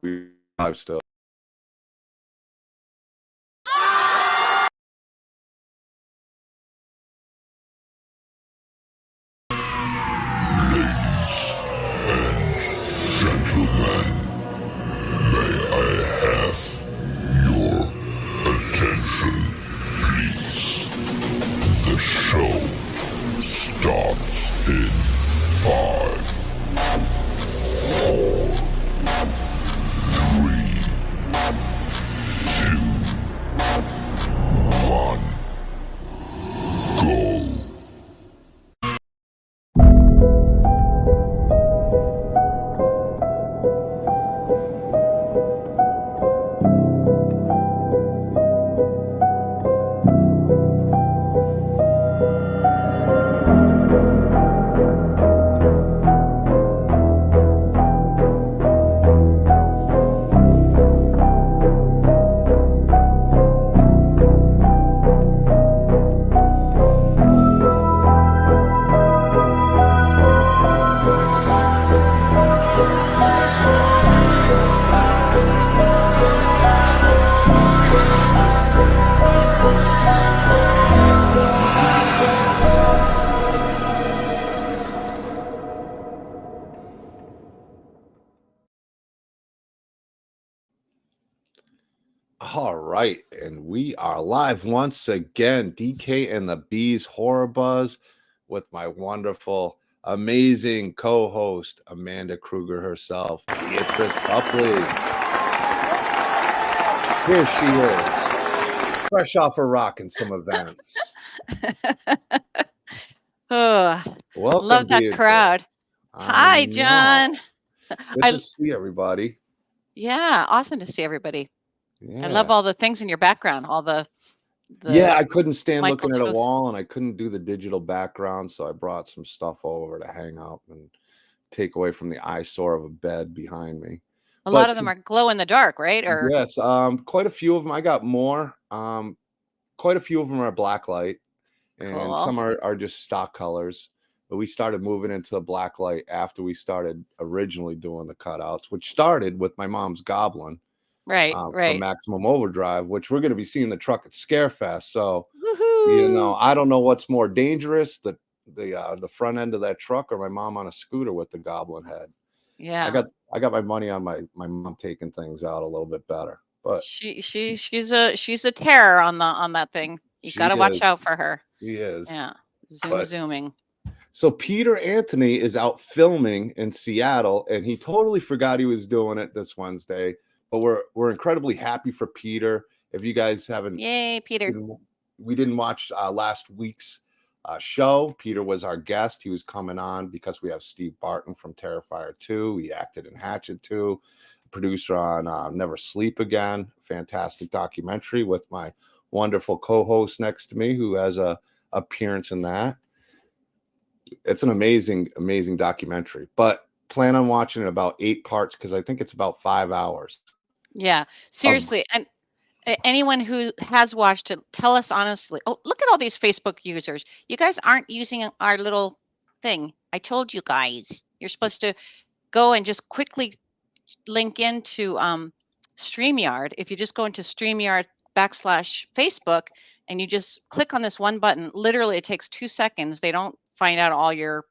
We live still. Gentlemen, may I have your attention, please? The show starts in 5, 4, 3, 2, 1, go. All right, and we are live once again. DK and the Bees Horror Buzz with my wonderful, amazing co-host Amanda Krueger herself, Beatrice Boepple. Here she is, fresh off a rock in some events. Oh, Welcome, love that Beatrice. crowd. Hi, John. Good to see everybody. Yeah, awesome to see everybody. Yeah. I love all the things in your background, all the yeah, I couldn't stand Michael looking at a Tooth. wall, and I couldn't do the digital background, so I brought some stuff over to hang out and take away from the eyesore of a bed behind me. A lot of them are glow in the dark, right? Or Yes, quite a few of them. I got more. Quite a few of them are black light, and Cool. some are just stock colors. But we started moving into the black light after we started originally doing the cutouts, which started with my mom's Goblin. right. From Maximum Overdrive, which we're going to be seeing the truck at Scarefest. So, Woohoo! I don't know what's more dangerous, the front end of that truck or my mom on a scooter with the Goblin head. Yeah. I got my money on my mom taking things out a little bit better. But she's a terror on that thing. You got to watch out for her. She is. Yeah. Zooming. So Peter Anthony is out filming in Seattle, and he totally forgot he was doing it this Wednesday. But we're incredibly happy for Peter. If you guys haven't, yay, Peter! We didn't watch last week's show. Peter was our guest. He was coming on because we have Steve Barton from Terrifier 2. He acted in Hatchet 2, producer on Never Sleep Again. Fantastic documentary with my wonderful co-host next to me, who has a appearance in that. It's an amazing documentary. But plan on watching it about 8 parts because I think it's about 5 hours. Yeah, seriously. And anyone who has watched it, tell us honestly. Oh, look at all these Facebook users. You guys aren't using our little thing. I told you guys. You're supposed to go and just quickly link into StreamYard. If you just go into StreamYard/Facebook and you just click on this one button, literally it takes 2 seconds. They don't find out all your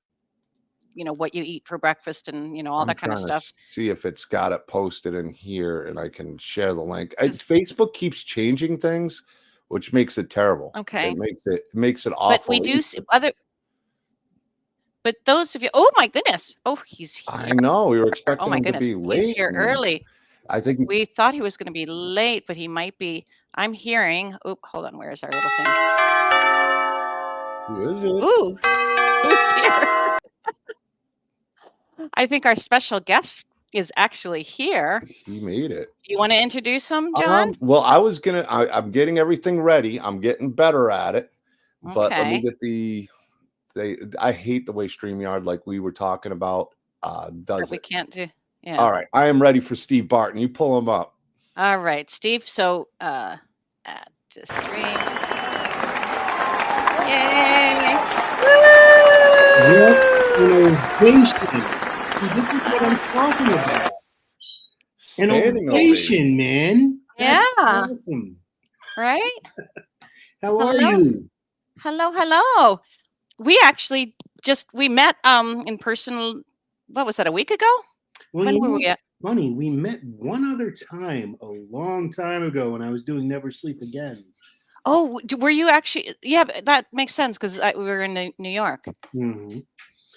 what you eat for breakfast and all that kind of stuff. See if it's got it posted in here and I can share the link. Facebook keeps changing things, which makes it terrible. Okay. It makes it awful. But we do see but those of you, oh my goodness. Oh, he's here. I know. We were expecting him to be late. He's here early. I think we thought he was going to be late, but he might be. I'm hearing. Oh, hold on. Where is our little thing? Who is it? Ooh, who's here? I think our special guest is actually here. He made it. You want to introduce him, John? Well, I'm getting everything ready. I'm getting better at it. Okay. But let me get I hate the way StreamYard, like we were talking about, does we it. Can't do. Yeah. All right. I am ready for Steve Barton. You pull him up. All right, Steve. So add to stream. Yay! What innovation! See, this is what I'm talking about. Standing ovation, man. That's Yeah. awesome. Right? How are Hello. you? Hello. We actually we met in person. What was that? A week ago? Well, When you were know we at? what's funny? We met one other time a long time ago when I was doing Never Sleep Again. Oh, were you actually? Yeah, but that makes sense because we were in New York. Mhm.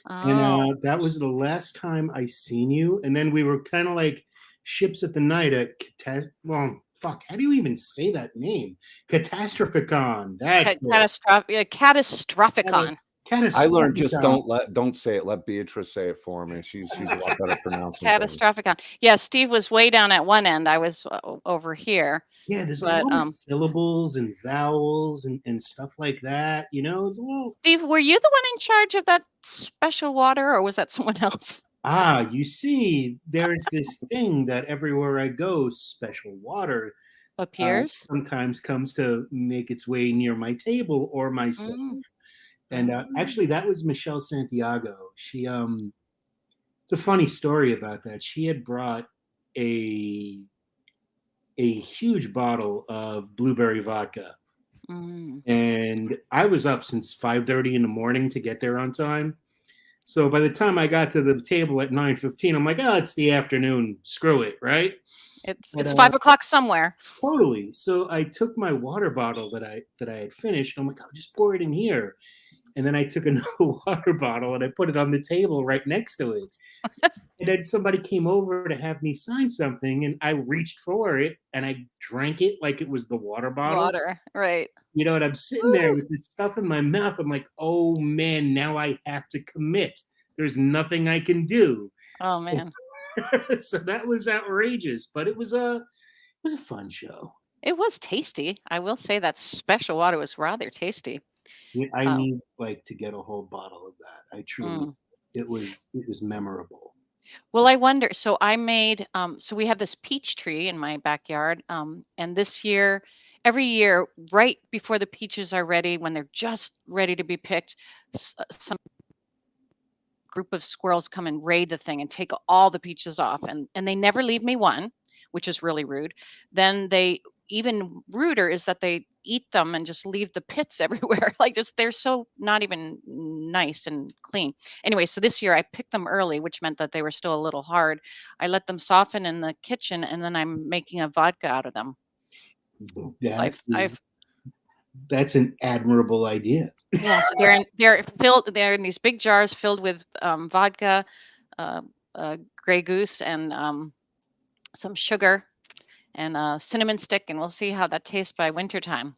Oh, And that was the last time I seen you. And then we were kind of like ships at the night at how do you even say that name? Catastrophicon. That's it. catastrophicon. I learned just Catastrophicon. don't say it. Let Beatrice say it for me. She's a lot better pronouncing things. Catastrophicon. Yeah, Steve was way down at one end. I was over here. Yeah, there's But a lot of syllables and vowels and stuff like that. You know, it's a little. Steve, were you the one in charge of that special water, or was that someone else? You see, there's this thing that everywhere I go, special water Appears. sometimes comes to make its way near my table or myself. And actually, that was Michelle Santiago. She it's a funny story about that. She had brought a huge bottle of blueberry vodka. And I was up since 5:30 in the morning to get there on time. So by the time I got to the table at 9:15, I'm like, oh, it's the afternoon. Screw it, right? It's 5 o'clock somewhere. Totally. So I took my water bottle that I had finished. I'm like, I'll just pour it in here. And then I took another water bottle and I put it on the table right next to it. And then somebody came over to have me sign something, and I reached for it and I drank it like it was the water bottle. Water, right. You know, and I'm sitting there with this stuff in my mouth. I'm like, oh man, now I have to commit. There's nothing I can do. Oh man. So that was outrageous, but it was a fun show. It was tasty. I will say that special water was rather tasty. I need to get a whole bottle of that. I truly, it was memorable. Well, I wonder. So I made. So we have this peach tree in my backyard. And this year, every year, right before the peaches are ready, when they're just ready to be picked, some group of squirrels come and raid the thing and take all the peaches off, and they never leave me one, which is really rude. Then even ruder is that they eat them and just leave the pits everywhere. They're so not even nice and clean. Anyway, so this year I picked them early, which meant that they were still a little hard. I let them soften in the kitchen, and then I'm making a vodka out of them. That's an admirable idea. Yeah, so they're in these big jars filled with vodka, Grey Goose, and some sugar and a cinnamon stick, and we'll see how that tastes by wintertime.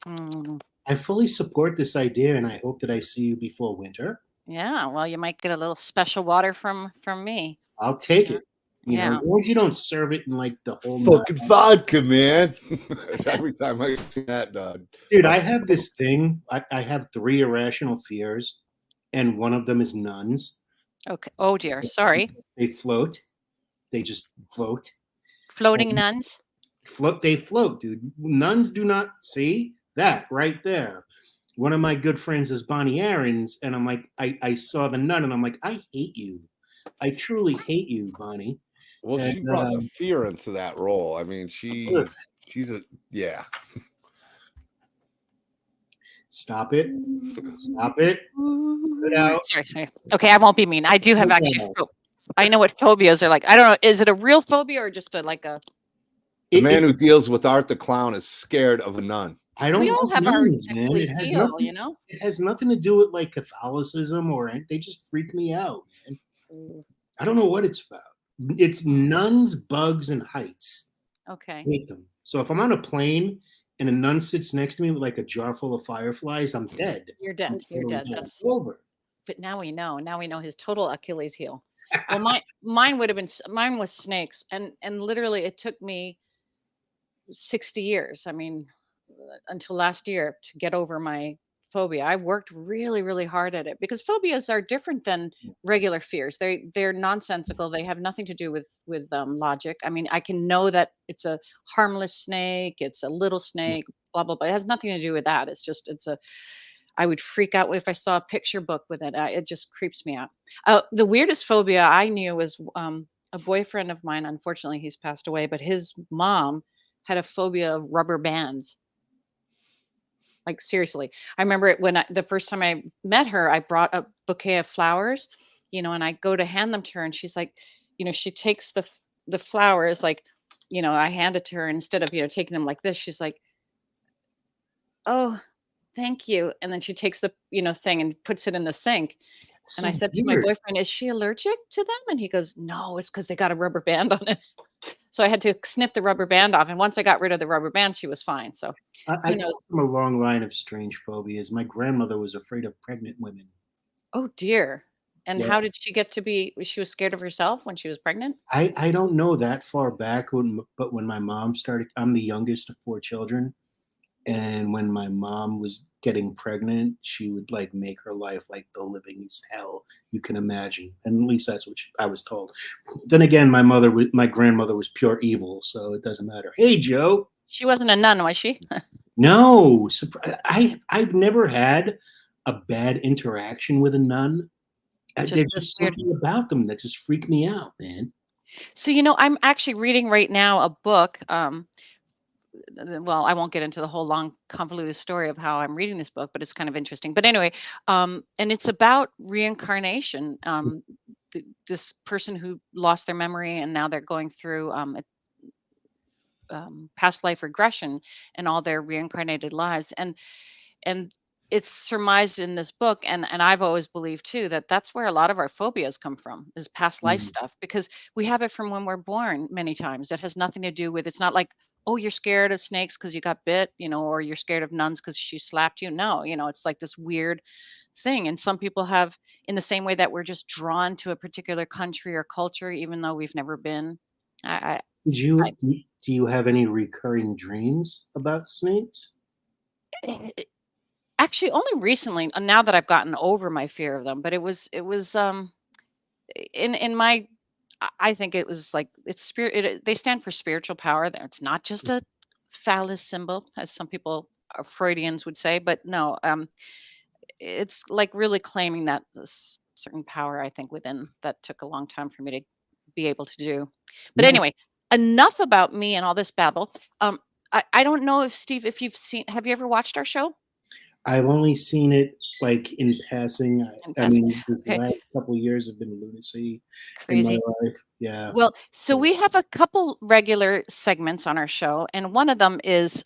I fully support this idea, and I hope that I see you before winter. Yeah, well, you might get a little special water from me. I'll take it. You know, as long as you don't serve it in the whole fucking vodka, man. Every time I see that, dude, I have this thing. I have 3 irrational fears, and one of them is nuns. Okay. Oh dear. Sorry. They float. They just float. Floating nuns? They float, dude. Nuns do not see that right there. One of my good friends is Bonnie Aarons, and I'm like, I saw the nun, and I'm like, I hate you. I truly hate you, Bonnie. Well, she brought the fear into that role. I mean, she's a Stop it. Stop it. Put it out. Sorry. Okay, I won't be mean. I do have I know what phobias are like. I don't know. Is it a real phobia or just a? The man who deals with Art the Clown is scared of a nun. I don't. We all have nuns, our man. It has nothing, you know. It has nothing to do with Catholicism or anything. They just freak me out, man. I don't know what it's about. It's nuns, bugs, and heights. Okay. I hate them. So if I'm on a plane and a nun sits next to me with a jar full of fireflies, I'm dead. You're dead. You're dead. That's over. But now we know. Now we know his total Achilles heel. Well, mine was snakes, and literally it took me 60 years. I mean, until last year to get over my phobia. I worked really, really hard at it because phobias are different than regular fears. They're nonsensical. They have nothing to do with logic. I mean, I can know that it's a harmless snake. It's a little snake. Blah blah blah. It has nothing to do with that. I would freak out if I saw a picture book with it. It just creeps me out. The weirdest phobia I knew was a boyfriend of mine, unfortunately, he's passed away, but his mom had a phobia of rubber bands. Like, seriously. I remember it when the first time I met her, I brought a bouquet of flowers, and I go to hand them to her, and she's like, she takes the flowers, like, I hand it to her, and instead of, taking them like this, she's like, "Oh, thank you." And then she takes the, thing and puts it in the sink. It's And I so said to my weird. boyfriend, "Is she allergic to them?" And he goes, "No, it's because they got a rubber band on it." So I had to snip the rubber band off. And once I got rid of the rubber band, she was fine. So I who knows? come from a long line of strange phobias. My grandmother was afraid of pregnant women. Oh dear. And Yeah. how did she get to be she was scared of herself when she was pregnant? I don't know that far back, but when my mom started, I'm the youngest of 4 children, and when my mom was getting pregnant, she would, like, make her life like the livingest hell you can imagine, and at least that's what I was told. Then again, my grandmother was pure evil, so it doesn't matter. "Hey, Joe." She wasn't a nun, was she? No, I've never had a bad interaction with a nun. Just There's this just weird. something about them that just freak me out, man. So, I'm actually reading right now a book. Well, I won't get into the whole long, convoluted story of how I'm reading this book, but it's kind of interesting. But anyway, and it's about reincarnation. This person who lost their memory and now they're going through past life regression and all their reincarnated lives. And it's surmised in this book, and I've always believed too that that's where a lot of our phobias come from, is past life Mhm. stuff, because we have it from when we're born many times. It has nothing to do with, it's not like, oh, you're scared of snakes because you got bit, or you're scared of nuns because she slapped you. No, it's like this weird thing. And some people have, in the same way that we're just drawn to a particular country or culture even though we've never been. I Do you have any recurring dreams about snakes? I actually only recently, now that I've gotten over my fear of them, but it was in my, I think it was like, it's they stand for spiritual power. There, it's not just a phallus symbol, as some people, Freudians would say, but no, it's like really claiming that this certain power, I think, within, that took a long time for me to be able to do. But Yeah, anyway, enough about me and all this babble. I don't know if Steve, if you've seen, have you ever watched our show I've only seen it, like, in passing. in I passing? mean, this Okay, last couple of years have been lunacy in my crazy. life. Yeah. Well, so So we have a couple regular segments on our show, and one of them is,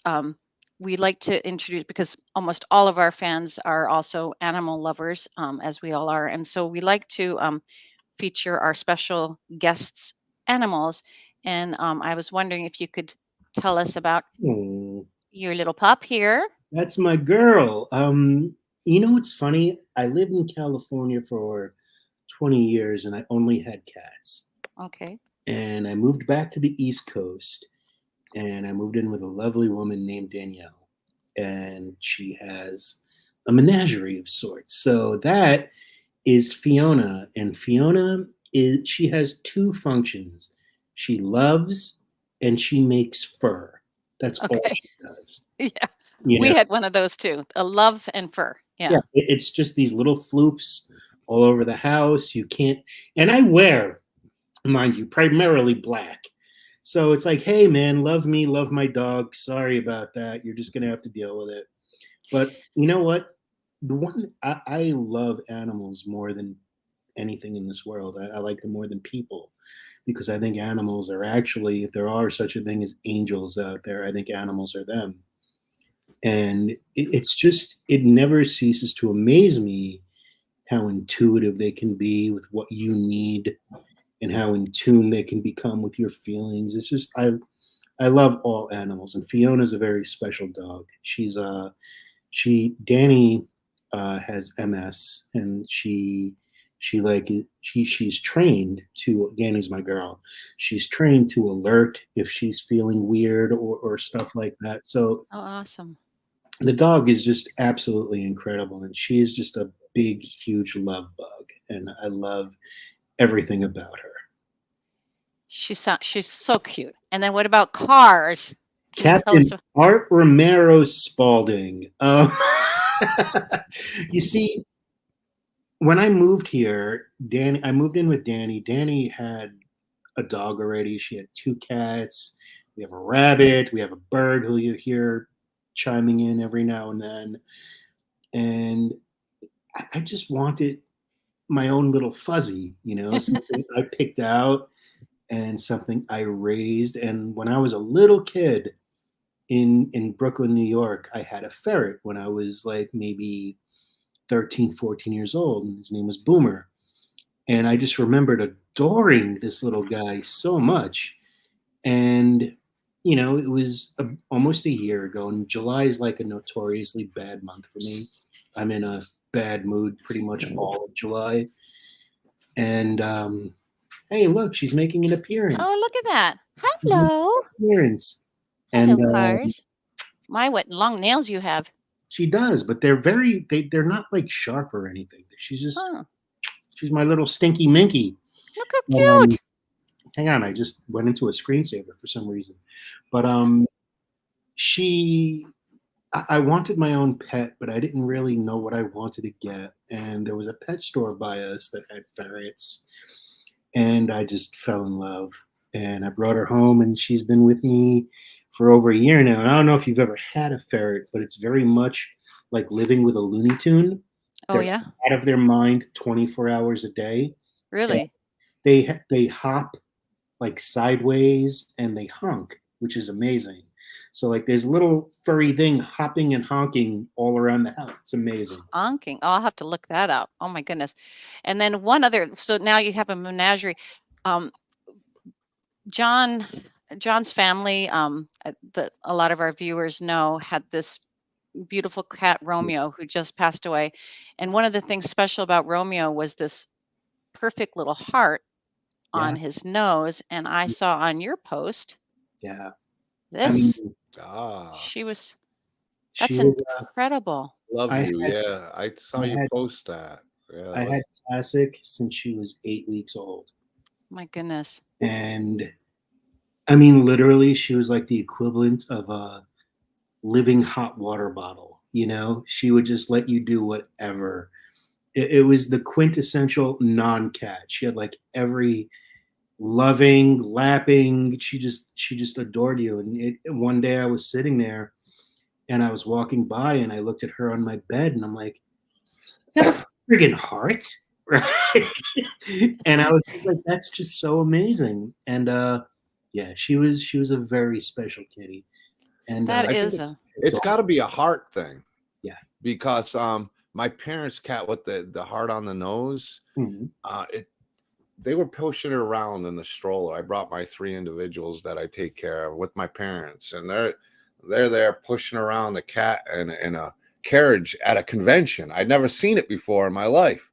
we like to introduce, because almost all of our fans are also animal lovers, as we all are, and so we like to feature our special guests' animals. And I was wondering if you could tell us about oh, your little pup here. that's my girl. What's funny? I lived in California for 20 years, and I only had cats. Okay. And I moved back to the East Coast, and I moved in with a lovely woman named Danielle, and she has a menagerie of sorts. So that is Fiona, and she has 2 functions. She loves and she makes fur. That's all Okay. she does. Yeah. You We know, had one of those too. A love and fur. yeah, Yeah. it's just these little floofs all over the house. You can't, and I wear, mind you, primarily black. So it's like, hey man, love me, love my dog. Sorry about that. You're just gonna have to deal with it. But you know what? I love animals more than anything in this world. I like them more than people because I think animals are actually, if there are such a thing as angels out there, I think animals are them. And it's just, it never ceases to amaze me how intuitive they can be with what you need and how in tune they can become with your feelings. It's just, I love all animals, and Fiona's a very special dog. Danny has MS, and she's trained to, Danny's my girl. She's trained to alert if she's feeling weird or stuff like that. So Oh, awesome. the dog is just absolutely incredible, and she is just a big, huge love bug, and I love everything about her. She's so cute. And then what about cars? Can you tell us? Captain Art Romero Spalding. You see, when I moved here, I moved in with Danny. Danny had a dog already. She had 2 cats. We have a rabbit. We have a bird who you hear chiming in every now and then. And I just wanted my own little fuzzy, something I picked out and something I raised. And when I was a little kid in Brooklyn, New York, I had a ferret when I was like maybe 13, 14 years old. And his name was Boomer. And I just remembered adoring this little guy so much. And, it was almost a year ago. And July is like a notoriously bad month for me. I'm in a bad mood pretty much all of July. And hey, look, she's making an appearance. Oh, look at that. Hello. Appearance. Hello, And Cars. My, what long nails you have. She does, but they're they're not like sharp or anything. She's just, she's my little stinky minky. Look how cute. Hang on, I just went into a screensaver for some reason. But I wanted my own pet, but I didn't really know what I wanted to get. And there was a pet store by us that had ferrets. And I just fell in love. And I brought her home, and she's been with me for over a year now. And I don't know if you've ever had a ferret, but it's very much like living with a Looney Tune. Oh, yeah? Out of their mind 24 hours a day. Really? And they hop like sideways, and they honk, which is amazing. So like there's a little furry thing hopping and honking all around the house. It's amazing. Honking. Oh, I'll have to look that up. Oh my goodness. And then one other, so now you have a menagerie. John's family, that a lot of our viewers know, had this beautiful cat, Romeo, who just passed away. And one of the things special about Romeo was this perfect little heart on his nose. And I saw on your post, this. That's incredible. Love you. Yeah, I saw you post that. Yeah, I had Classic since she was 8 weeks old. My goodness. And I mean, literally, she was like the equivalent of a living hot water bottle. She would just let you do whatever. It was the quintessential non-cat. She had like every loving, lapping. She just adored you. And one day I was sitting there, and I was walking by, and I looked at her on my bed, and I'm like, "Is that a friggin' heart?" Right? And I was like, "That's just so amazing." And yeah, she was a very special kitty. And that it's got to be a heart thing. Yeah, because my parents' cat with the heart on the nose, they were pushing it around in the stroller. I brought my 3 individuals that I take care of with my parents, and they're there pushing around the cat in a carriage at a convention. I'd never seen it before in my life,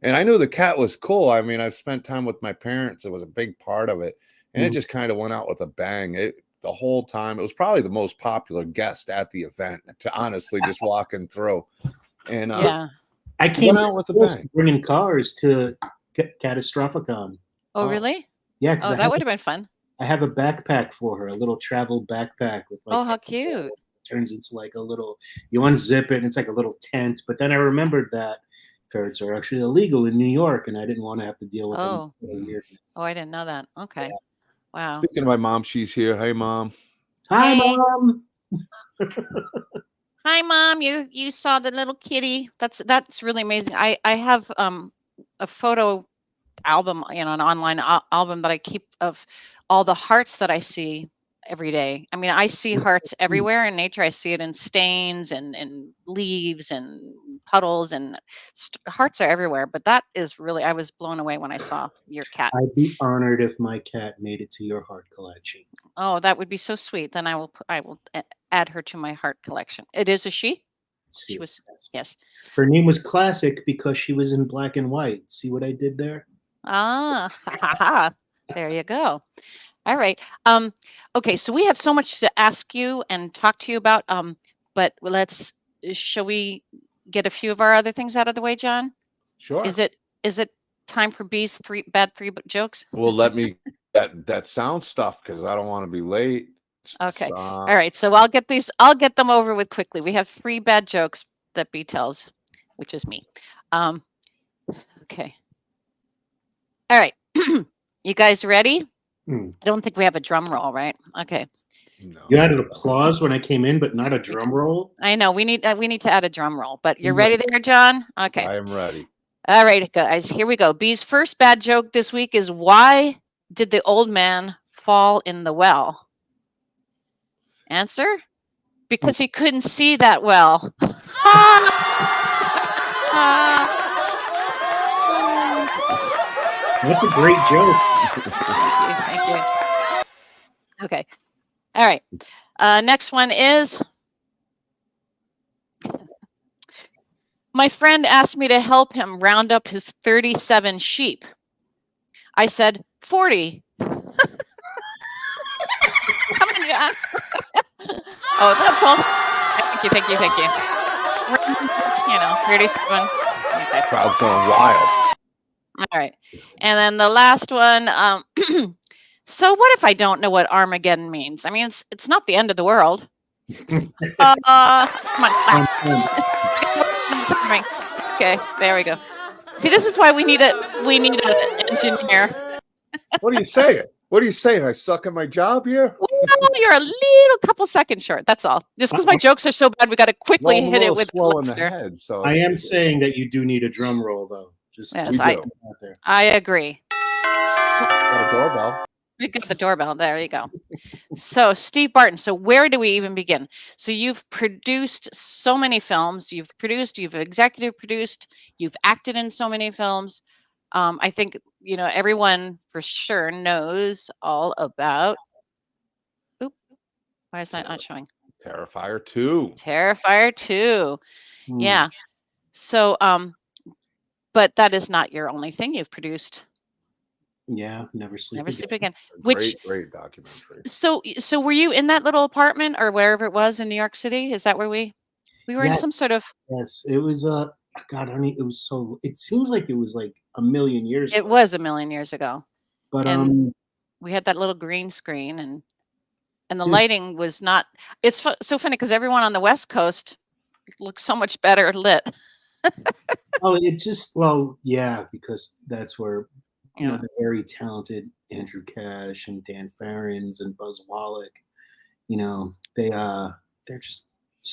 and I knew the cat was cool. I mean, I've spent time with my parents. It was a big part of it, and it just kind of went out with a bang. The whole time, it was probably the most popular guest at the event, to honestly just walking through. And I came out with a bang, bringing cars to Catastrophicon. Oh, really? Yeah. Oh, that would have been fun. I have a backpack for her, a little travel backpack with like. Oh, how cute! It turns into like a little. You unzip it, and it's like a little tent. But then I remembered that ferrets are actually illegal in New York, and I didn't want to have to deal with any weirdness. Oh, I didn't know that. Okay. Yeah. Wow. Speaking of my mom, she's here. Hey, Mom. Hi, Mom. Hi, Mom. You saw the little kitty. That's really amazing. I have a photo album, an online album that I keep of all the hearts that I see every day. I mean, I see hearts everywhere in nature. I see it in stains and leaves and puddles, and hearts are everywhere. But that is really, I was blown away when I saw your cat. I'd be honored if my cat made it to your heart collection. Oh, that would be so sweet. Then I will add her to my heart collection. It is a she? She was, yes. Her name was Classic because she was in black and white. See what I did there? Ah, there you go. All right. Okay, so we have so much to ask you and talk to you about. But shall we get a few of our other things out of the way, John? Sure. Is it time for B's three jokes? Well, let me that sound stuff, because I don't want to be late. Okay. All right. So I'll get them over with quickly. We have 3 bad jokes that B tells, which is me. Okay. All right. You guys ready? I don't think we have a drum roll, right? Okay. No. You had an applause when I came in, but not a drum roll. I know we need to add a drum roll, but you're ready there, John? Okay. I am ready. All right, guys, here we go. B's first bad joke this week is, why did the old man fall in the well? Answer? Because he couldn't see that well. That's a great joke. Thank you. Okay. All right. Next one is, my friend asked me to help him round up his 37 sheep. I said 40. Come on, John. Oh, that's all. Thank you. 37. Okay. Crowd's going wild. All right. And then the last one, so what if I don't know what Armageddon means? I mean, it's not the end of the world. Come on. Okay, there we go. See, this is why we need an engineer. What are you saying? What are you saying? I suck at my job here? Well, you're a little couple seconds short. That's all. Just because my jokes are so bad, we got to quickly I'm a hit it little with slow in the head. So I am saying that you do need a drum roll, though. Just Yes, we do. out there. I agree. Got a doorbell. We got the doorbell. There you go. So, Steve Barton. So, where do we even begin? So, you've produced so many films. You've executive produced. You've acted in so many films. I think everyone for sure knows all about. Oop, why is that not showing? Terrifier 2. Terrifier 2. Yeah. So, but that is not your only thing you've produced. Yeah, Never Sleep Again. Great documentary. So were you in that little apartment or wherever it was in New York City? Is that where we were in some sort of? Yes, it was. God, honey, it was so. It seems like it was like a million years. It was a million years ago. But we had that little green screen and the lighting was not. It's so funny because everyone on the West Coast looks so much better lit. Because that's where. The very talented Andrew Cash and Dan Farrens and Buzz Wallach, they're just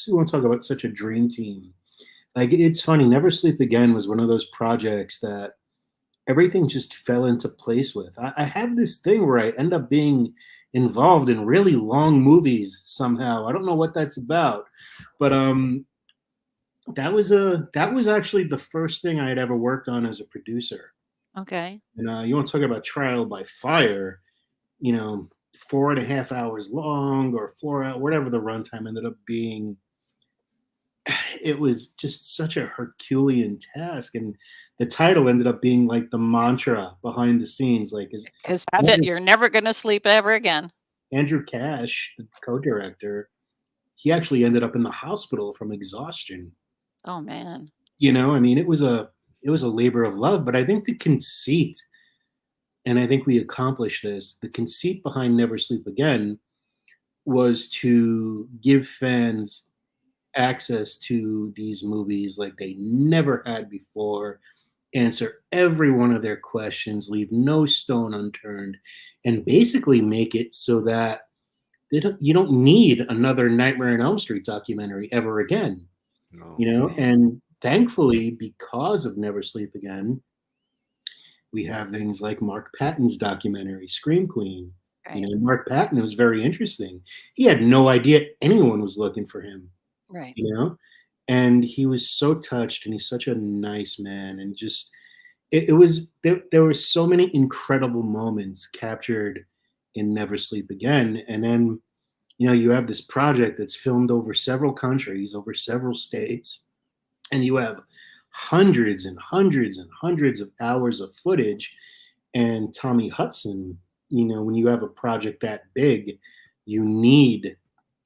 we want to talk about such a dream team. Like, it's funny, Never Sleep Again was one of those projects that everything just fell into place with. I have this thing where I end up being involved in really long movies somehow. I don't know what that's about, but that was actually the first thing I had ever worked on as a producer. Okay. And you want to talk about trial by fire, 4.5 hours long or 4 hours, whatever the runtime ended up being. It was just such a Herculean task. And the title ended up being like the mantra behind the scenes. Like, because that's it. You're never going to sleep ever again. Andrew Cash, the co-director, he actually ended up in the hospital from exhaustion. Oh, man. It was a labor of love, but I think the conceit, and I think we accomplished this, the conceit behind Never Sleep Again was to give fans access to these movies like they never had before, answer every one of their questions, leave no stone unturned, and basically make it so that you don't need another Nightmare on Elm Street documentary ever again. No. And thankfully, because of Never Sleep Again, we have things like Mark Patton's documentary, Scream Queen. Right. Mark Patton was very interesting. He had no idea anyone was looking for him. Right. And he was so touched, and he's such a nice man. And just, there were so many incredible moments captured in Never Sleep Again. And then, you have this project that's filmed over several countries, over several states. And you have hundreds and hundreds and hundreds of hours of footage. And Tommy Hudson, when you have a project that big, you need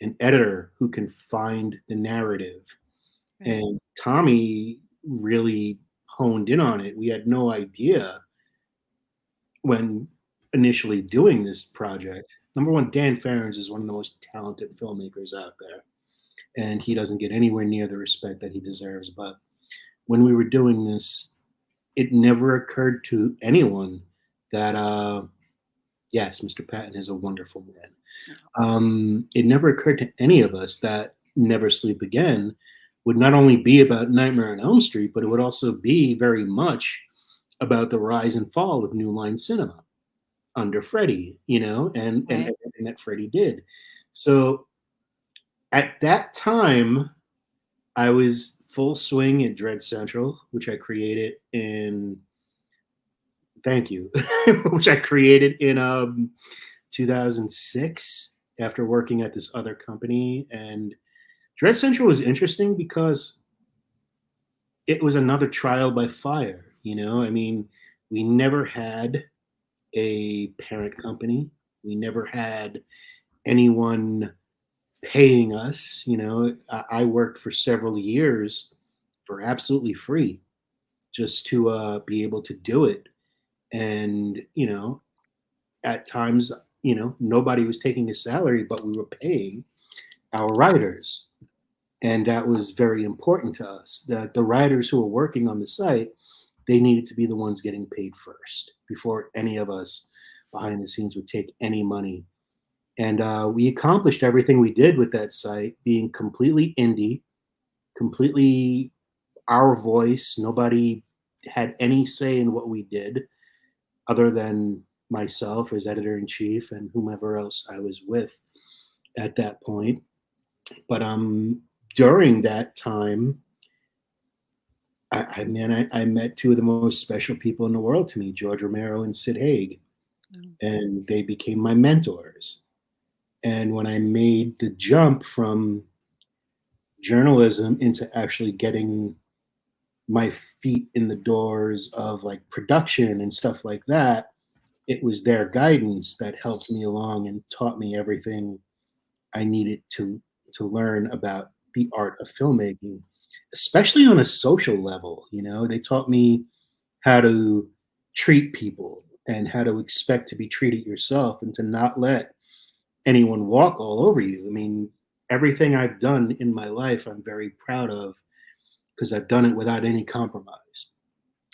an editor who can find the narrative. Right. And Tommy really honed in on it. We had no idea when initially doing this project. Number one, Dan Farrens is one of the most talented filmmakers out there. And he doesn't get anywhere near the respect that he deserves. But when we were doing this, it never occurred to anyone that Yes, Mr. Patton is a wonderful man. It never occurred to any of us that Never Sleep Again would not only be about Nightmare on Elm Street, but it would also be very much about the rise and fall of New Line Cinema under Freddie, and Right. everything that Freddie did. So at that time, I was full swing at Dread Central, which I created in thank you, which I created in 2006 after working at this other company. And Dread Central was interesting because it was another trial by fire. I mean, we never had a parent company. We never had anyone paying us. I worked for several years for absolutely free just to be able to do it. And, at times, nobody was taking a salary, but we were paying our writers. And that was very important to us, that the writers who were working on the site, they needed to be the ones getting paid first before any of us behind the scenes would take any money. And we accomplished everything we did with that site, being completely indie, completely our voice. Nobody had any say in what we did other than myself as editor in chief and whomever else I was with at that point. But during that time, I met two of the most special people in the world to me, George Romero and Sid Haig, and they became my mentors. And when I made the jump from journalism into actually getting my feet in the doors of like production and stuff like that, it was their guidance that helped me along and taught me everything I needed to learn about the art of filmmaking, especially on a social level. They taught me how to treat people and how to expect to be treated yourself and to not let anyone walk all over you. I mean, everything I've done in my life, I'm very proud of because I've done it without any compromise.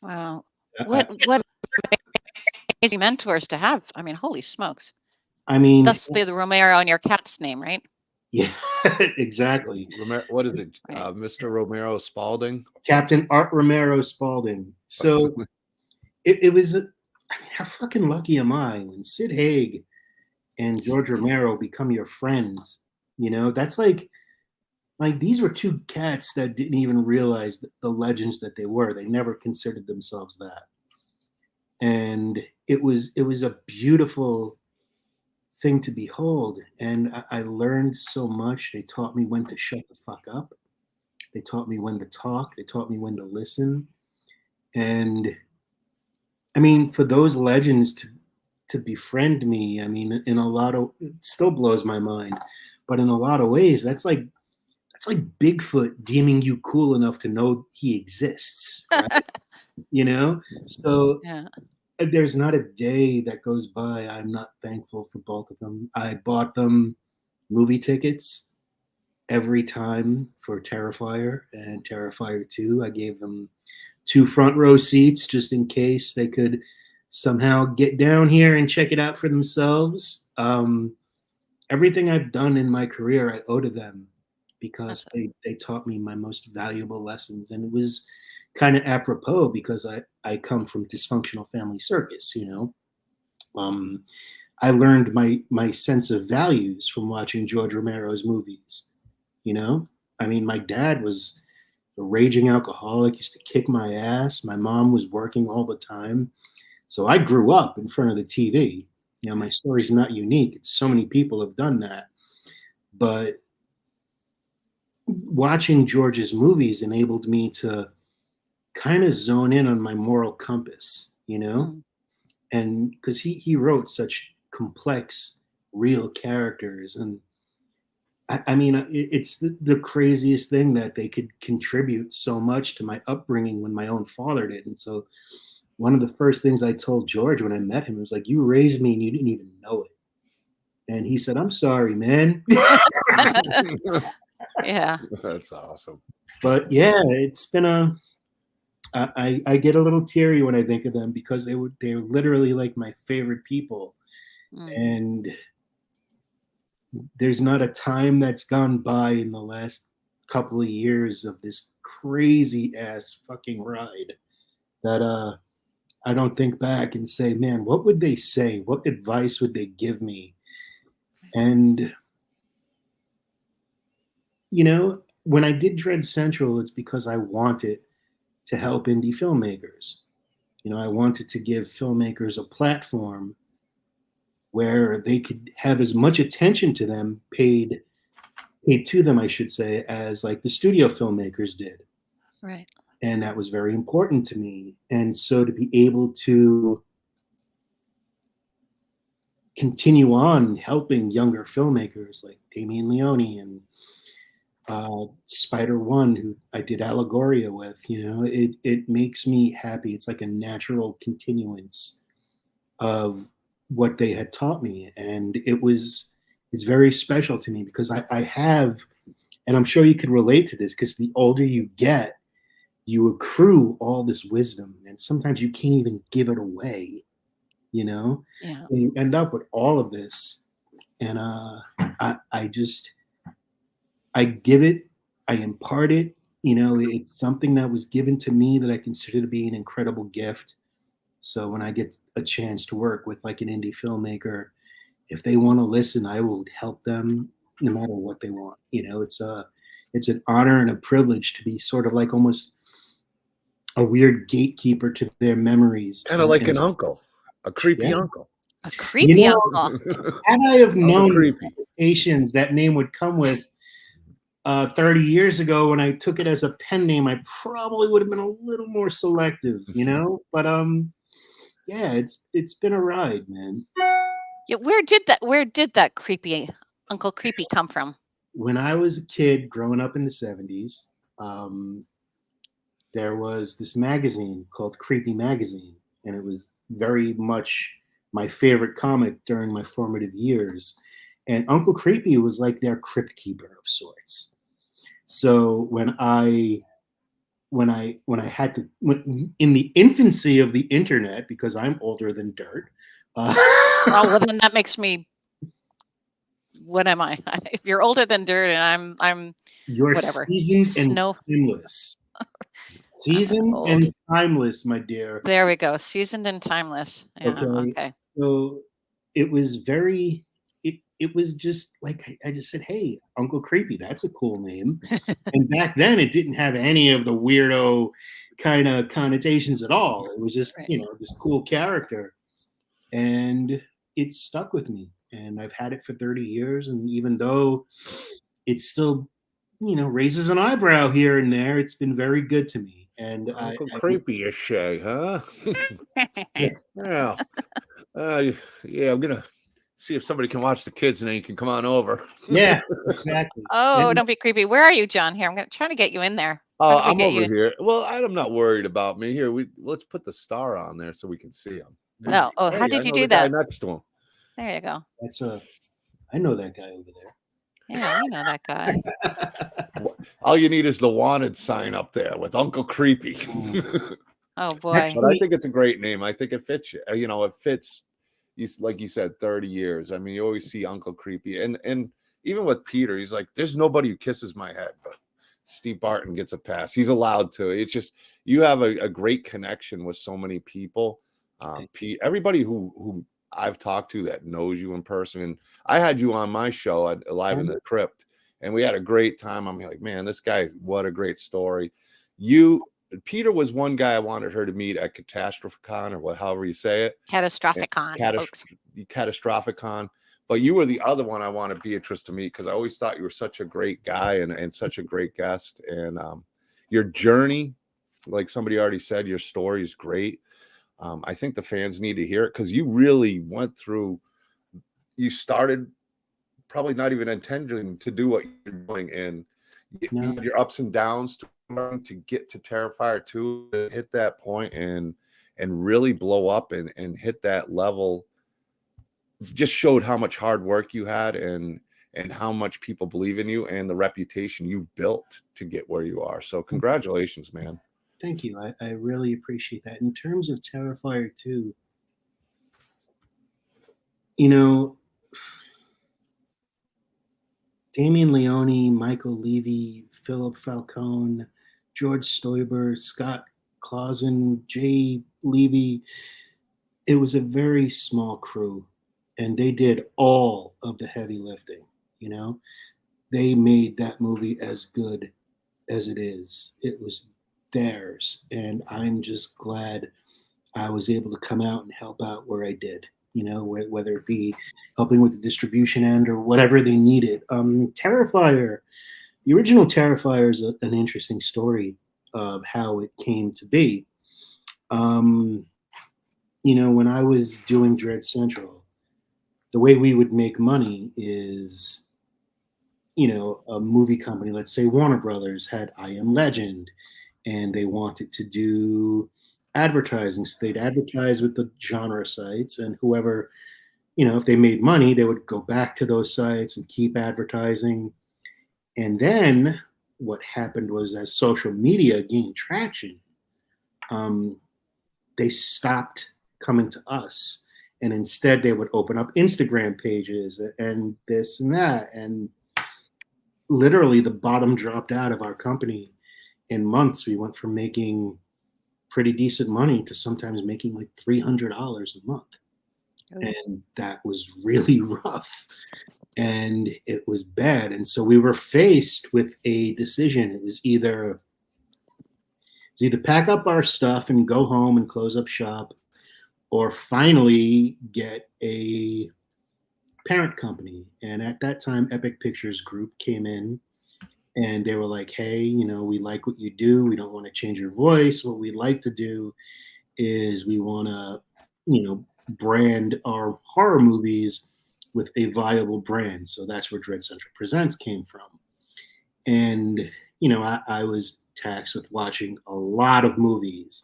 Wow. What amazing mentors to have. I mean, holy smokes. I mean, thusly the Romero on your cat's name, right? Yeah, exactly. What is it? Mr. Romero Spalding? Captain Art Romero Spalding. So it was, I mean, how fucking lucky am I when Sid Haig and George Romero become your friends? That's like these were two cats that didn't even realize the legends that they were. They never considered themselves that. And it was a beautiful thing to behold. And I learned so much. They taught me when to shut the fuck up. They taught me when to talk. They taught me when to listen. And I mean, for those legends to befriend me, I mean, in a lot of, it still blows my mind, but in a lot of ways, that's like Bigfoot deeming you cool enough to know he exists, right? So yeah. There's not a day that goes by I'm not thankful for both of them. I bought them movie tickets every time for Terrifier and Terrifier 2. I gave them 2 front row seats just in case they could somehow get down here and check it out for themselves. Everything I've done in my career, I owe to them because they taught me my most valuable lessons. And it was kind of apropos because I come from dysfunctional family circus, I learned my sense of values from watching George Romero's movies, I mean, my dad was a raging alcoholic, used to kick my ass. My mom was working all the time. So I grew up in front of the TV. My story's not unique. So many people have done that. But watching George's movies enabled me to kind of zone in on my moral compass, and because he wrote such complex, real characters. And I mean, it's the craziest thing that they could contribute so much to my upbringing when my own father did. And so one of the first things I told George when I met him was like, you raised me and you didn't even know it. And he said, I'm sorry, man. Yeah. That's awesome. But yeah, it's been I get a little teary when I think of them because they're literally like my favorite people. And there's not a time that's gone by in the last couple of years of this crazy ass fucking ride that I don't think back and say, man, what would they say? What advice would they give me? And, you know, when I did Dread Central, it's because I wanted to help indie filmmakers. You know, I wanted to give filmmakers a platform where they could have as much attention to them paid to them, I should say, as like the studio filmmakers did. Right. And that was very important to me. And so to be able to continue on helping younger filmmakers like Damien Leone and Spider One, who I did Allegoria with, you know, it makes me happy. It's like a natural continuance of what they had taught me. And it's very special to me because I have, and I'm sure you could relate to this, because the older you get, you accrue all this wisdom, and sometimes you can't even give it away, you know? Yeah. So you end up with all of this. And I give it, I impart it, you know, it's something that was given to me that I consider to be an incredible gift. So when I get a chance to work with like an indie filmmaker, if they want to listen, I will help them no matter what they want. You know, it's an honor and a privilege to be sort of like almost a weird gatekeeper to their memories. Kind of like an uncle, a creepy uncle. A creepy uncle. Had I have known the complications that name would come with 30 years ago when I took it as a pen name, I probably would have been a little more selective, you know? But yeah, it's been a ride, man. Yeah, where did that creepy Uncle Creepy come from? When I was a kid growing up in the 70s, there was this magazine called Creepy Magazine, and it was very much my favorite comic during my formative years. And Uncle Creepy was like their crypt keeper of sorts. So when in the infancy of the internet, because I'm older than dirt. Oh, well, then that makes me. What am I? If you're older than dirt, and I'm you're whatever. Seasoned and timeless. Seasoned and timeless, my dear. There we go. Seasoned and timeless. Yeah, okay. So it was very. It was just like I just said, "Hey, Uncle Creepy, that's a cool name." And back then, it didn't have any of the weirdo kind of connotations at all. It was just you know, this cool character, and it stuck with me. And I've had it for 30 years, and even though it still, you know, raises an eyebrow here and there, it's been very good to me. And Uncle Creepy is Shay, huh? Yeah. Yeah, I'm gonna see if somebody can watch the kids, and then you can come on over. Yeah, exactly. Oh, don't be creepy. Where are you, John? Here, I'm gonna try to get you in there. Oh, I'm over here. Well, I'm not worried about me. Here, let's put the star on there so we can see him. No. Oh, how did you do that? Guy next to him. There you go. I know that guy over there. Yeah, you know that guy. All you need is the wanted sign up there with Uncle Creepy. Oh boy! But I think it's a great name. I think it fits you. You know, it fits. Like you said, 30 years. I mean, you always see Uncle Creepy, and even with Peter, he's like, "There's nobody who kisses my head," but Steve Barton gets a pass. He's allowed to. It's just you have a great connection with so many people. Everybody who I've talked to that knows you in person, and I had you on my show at Live in the Crypt, and we had a great time. I'm like, man, this guy, what a great story. Peter was one guy I wanted her to meet at Catastrophicon, or however you say it. Catastrophicon. Catastrophicon. But you were the other one I wanted Beatrice to meet, because I always thought you were such a great guy and such a great guest. And your journey, like somebody already said, your story is great. I think the fans need to hear it, because you really went through, you started probably not even intending to do what you're doing, and you had your ups and downs to get to Terrifier 2, to hit that point and really blow up and hit that level. Just showed how much hard work you had and how much people believe in you and the reputation you built to get where you are. So congratulations, man. Thank you. I really appreciate that. In terms of Terrifier 2, you know, Damien Leone, Michael Levy, Philip Falcone, George Stoiber, Scott Clausen, Jay Levy. It was a very small crew, and they did all of the heavy lifting. You know, they made that movie as good as it is. It was theirs, and I'm just glad I was able to come out and help out where I did. You know, whether it be helping with the distribution end or whatever they needed. Terrifier, the original Terrifier is an interesting story of how it came to be. Um, you know, when I was doing Dread Central, the way we would make money is, you know, a movie company, let's say Warner Brothers, had I Am Legend, and they wanted to do advertising. So they'd advertise with the genre sites, and whoever, you know, if they made money, they would go back to those sites and keep advertising. And then what happened was, as social media gained traction, um, they stopped coming to us. And instead, they would open up Instagram pages and this and that. And literally, the bottom dropped out of our company in months. We went from making pretty decent money to sometimes making like $300 a month. Oh. And that was really rough. And it was bad. And so we were faced with a decision. It was either pack up our stuff and go home and close up shop, or finally get a parent company. And at that time, Epic Pictures Group came in, and they were like, hey, you know, we like what you do. We don't want to change your voice. What we'd like to do is we want to, you know, brand our horror movies with a viable brand. So that's where Dread Central Presents came from. And, you know, I was taxed with watching a lot of movies.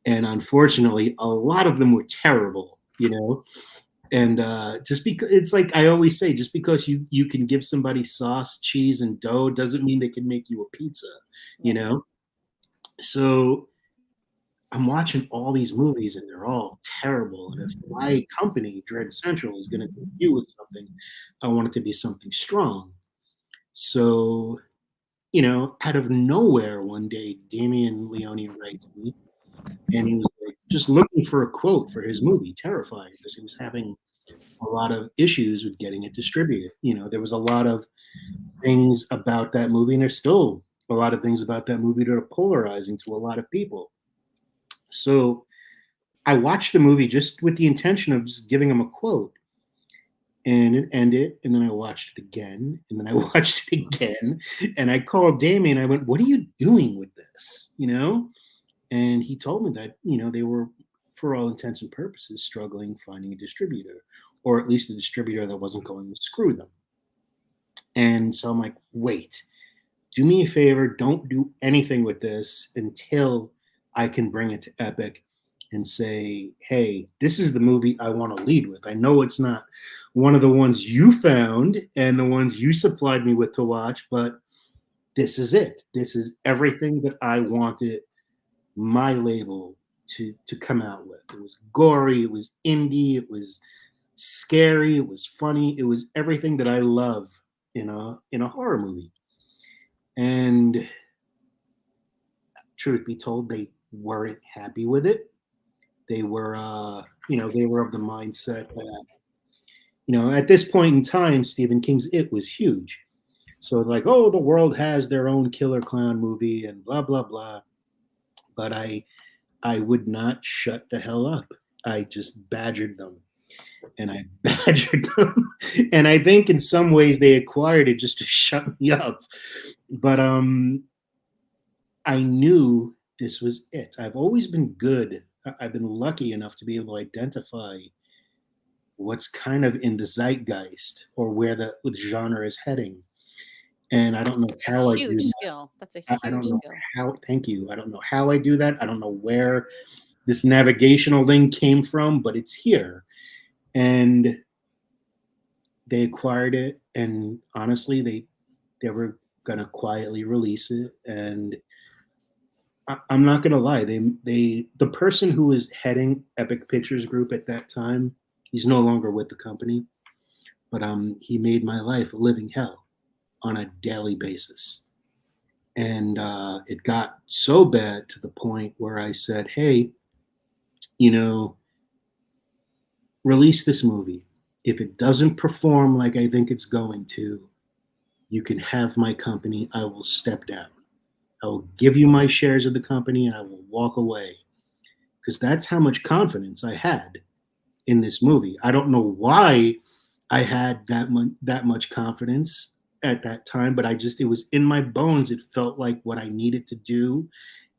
And unfortunately, a lot of them were terrible, you know? And just because, it's like I always say, just because you can give somebody sauce, cheese, and dough doesn't mean they can make you a pizza, you know? So I'm watching all these movies and they're all terrible. And if my company, Dread Central, is going to debut with something, I want it to be something strong. So, you know, out of nowhere one day, Damien Leone writes me, and he was like, just looking for a quote for his movie, Terrifier, because he was having a lot of issues with getting it distributed. You know, there was a lot of things about that movie, and there's still a lot of things about that movie that are polarizing to a lot of people. So I watched the movie just with the intention of just giving him a quote, and it ended. And then I watched it again, and then I watched it again, and I called Damien. I went, "What are you doing with this?" You know, and he told me that, you know, they were, for all intents and purposes, struggling finding a distributor, or at least a distributor that wasn't going to screw them. And so I'm like, wait, do me a favor, don't do anything with this until I can bring it to Epic and say, hey, this is the movie I want to lead with. I know it's not one of the ones you found and the ones you supplied me with to watch, but this is it. This is everything that I wanted my label to come out with. It was gory, it was indie, it was scary, it was funny, it was everything that I love in a horror movie. And truth be told, they weren't happy with it. They were they were of the mindset that, you know, at this point in time, Stephen King's It was huge. So like, oh, the world has their own killer clown movie and blah blah blah. But I would not shut the hell up. I just badgered them. And I badgered them. And I think in some ways they acquired it just to shut me up. But I knew this was it. I've always been good. I've been lucky enough to be able to identify what's kind of in the zeitgeist or where the genre is heading. And I don't know how I do Huge that. skill. That's a I huge don't know skill. how. Thank you. I don't know how I do that. I don't know where this navigational thing came from, but it's here. And they acquired it, and honestly, they were gonna quietly release it. And I'm not gonna lie, the person who was heading Epic Pictures Group at that time, He's no longer with the company, but he made my life a living hell on a daily basis. And it got so bad to the point where I said, hey, release this movie. If it doesn't perform like I think it's going to, you can have my company. I will step down. I will give you my shares of the company and I will walk away. Because that's how much confidence I had in this movie. I don't know why I had that much confidence at that time, but it was in my bones. It felt like what I needed to do,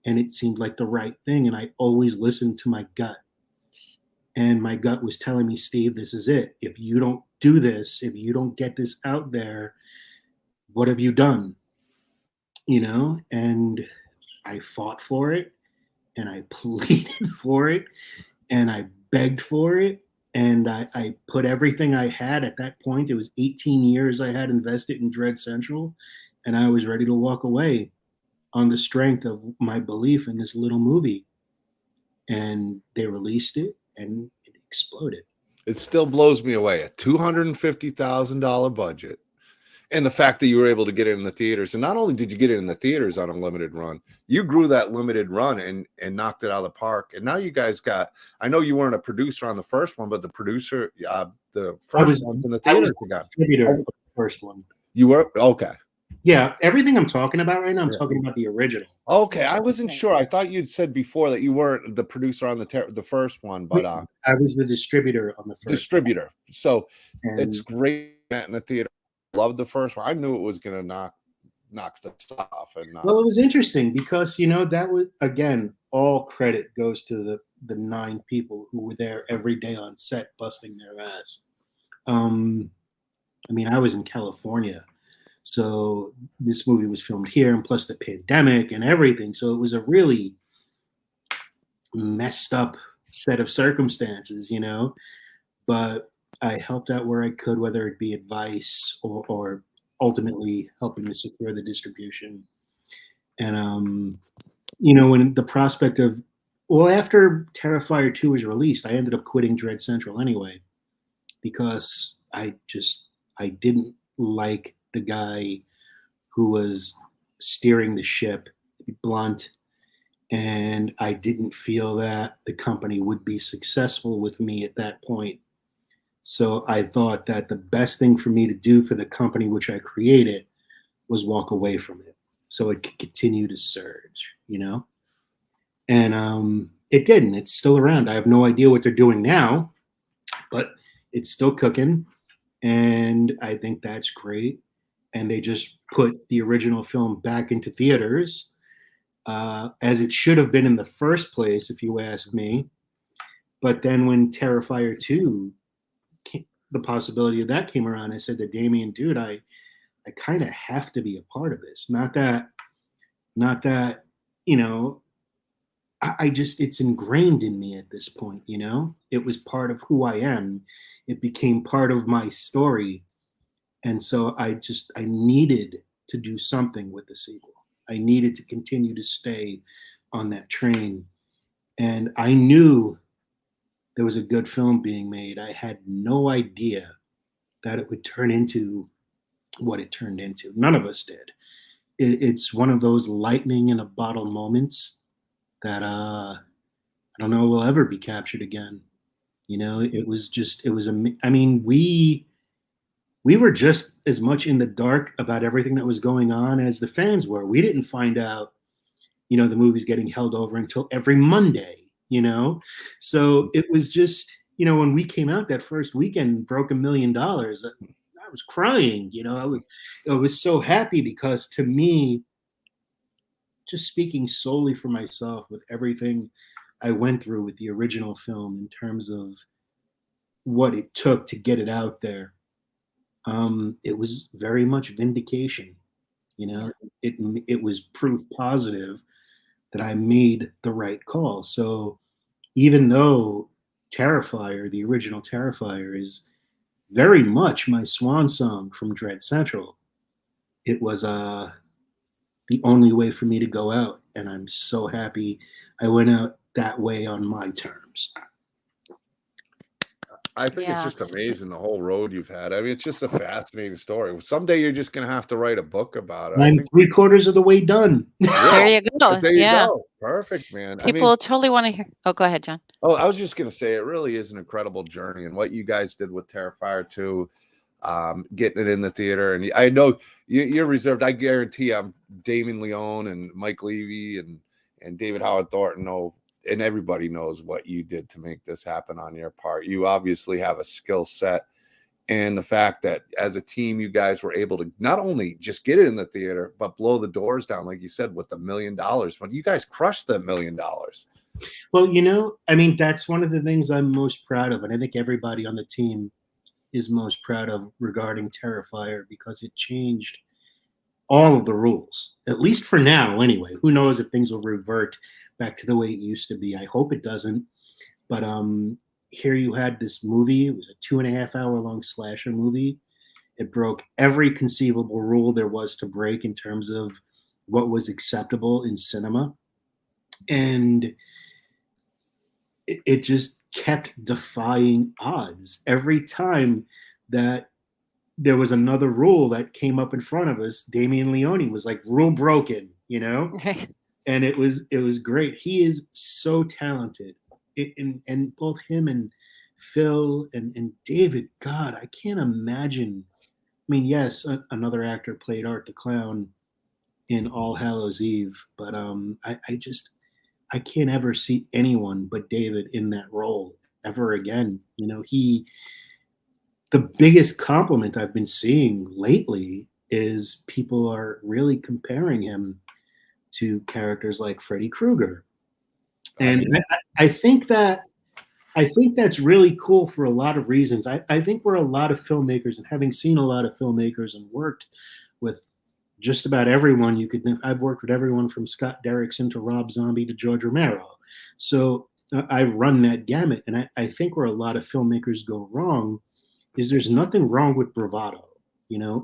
and it seemed like the right thing. And I always listened to my gut. And my gut was telling me, Steve, this is it. If you don't do this, if you don't get this out there, what have you done? And I fought for it, and I pleaded for it, and I begged for it. And I put everything I had at that point. It was 18 years I had invested in Dread Central, and I was ready to walk away on the strength of my belief in this little movie. And they released it, and it exploded. It still blows me away. A $250,000 budget. And the fact that you were able to get it in the theaters. And not only did you get it in the theaters on a limited run, you grew that limited run and knocked it out of the park. And now you guys I know you weren't a producer on the first one, but the producer, the first one in the theaters. Distributor of the first one. You were? Okay. Yeah, everything I'm talking about right now, I'm talking about the original. Okay, I wasn't sure. I thought you'd said before that you weren't the producer on the first one, but I was the distributor on the first distributor. One. So it's great in the theater. Loved the first one. I knew it was going to knock stuff off. And well, it was interesting because that was, again, all credit goes to the 9 people who were there every day on set busting their ass. I was in California, so this movie was filmed here, and plus the pandemic and everything, so it was a really messed up set of circumstances, but I helped out where I could, whether it be advice or ultimately helping to secure the distribution. And, when the prospect of, after Terrifier 2 was released, I ended up quitting Dread Central anyway, because I didn't like the guy who was steering the ship, to be blunt, and I didn't feel that the company would be successful with me at that point. So I thought that the best thing for me to do for the company which I created was walk away from it so it could continue to surge, And it didn't. It's still around. I have no idea what they're doing now, but it's still cooking. And I think that's great. And they just put the original film back into theaters, as it should have been in the first place, if you ask me. But then when Terrifier 2, the possibility of that came around, I said to Damien, dude, I kind of have to be a part of this. Not that, it's ingrained in me at this point, it was part of who I am. It became part of my story. And so I needed to do something with the sequel. I needed to continue to stay on that train. And I knew there was a good film being made. I had no idea that it would turn into what it turned into. None of us did. It's one of those lightning in a bottle moments that I don't know will ever be captured again. We were just as much in the dark about everything that was going on as the fans were. We didn't find out, the movie's getting held over until every Monday. So it was just, when we came out that first weekend, broke $1 million, I was crying, I was so happy because to me, just speaking solely for myself with everything I went through with the original film in terms of what it took to get it out there, it was very much vindication. It was proof positive that I made the right call. So even though Terrifier, the original Terrifier, is very much my swan song from Dread Central, it was the only way for me to go out. And I'm so happy I went out that way on my terms. I think it's Yeah. just amazing the whole road you've had. I mean, it's just a fascinating story. Someday you're just gonna have to write a book about it. I I'm think. 3/4 of the way done. Yeah, There you go. there you Yeah. go. Perfect, man. I mean, People totally want to hear. Oh, go ahead, John. oh, I was just gonna say it really is an incredible journey, and what you guys did with Terrifier 2, getting it in the theater. And I know you're reserved. I guarantee Damon Leone and Mike Levy and David Howard Thornton know, and everybody knows what you did to make this happen on your part. You obviously have a skill set, and the fact that as a team, you guys were able to not only just get it in the theater, but blow the doors down, like you said, with $1 million. But you guys crushed the $1 million. Well, I mean, that's one of the things I'm most proud of, and I think everybody on the team is most proud of regarding Terrifier, because it changed all of the rules, at least for now anyway. Who knows if things will revert back to the way it used to be. I hope it doesn't. But here you had this movie. It was a 2.5-hour long slasher movie. It broke every conceivable rule there was to break in terms of what was acceptable in cinema. And it just kept defying odds. Every time that there was another rule that came up in front of us, Damien Leone was like, rule broken, and it was great. He is so talented. And both him and Phil and David, God, I can't imagine. I mean, yes, another actor played Art the Clown in All Hallows Eve, but I can't ever see anyone but David in that role ever again. The biggest compliment I've been seeing lately is people are really comparing him to characters like Freddy Krueger. And I think that's really cool for a lot of reasons. I think we're a lot of filmmakers, and having seen a lot of filmmakers and worked with just about everyone you could think. I've worked with everyone from Scott Derrickson to Rob Zombie to George Romero. So I've run that gamut. And I think where a lot of filmmakers go wrong is there's nothing wrong with bravado.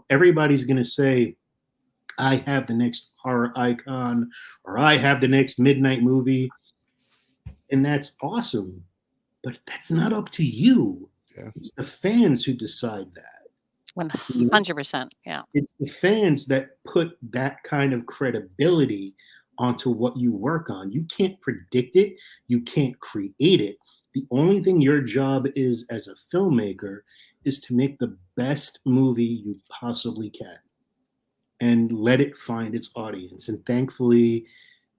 Everybody's going to say, I have the next horror icon, or I have the next midnight movie. And that's awesome. But that's not up to you. Yeah. It's the fans who decide that. 100%. Yeah. It's the fans that put that kind of credibility onto what you work on. You can't predict it. You can't create it. The only thing your job is as a filmmaker is to make the best movie you possibly can and let it find its audience. And thankfully,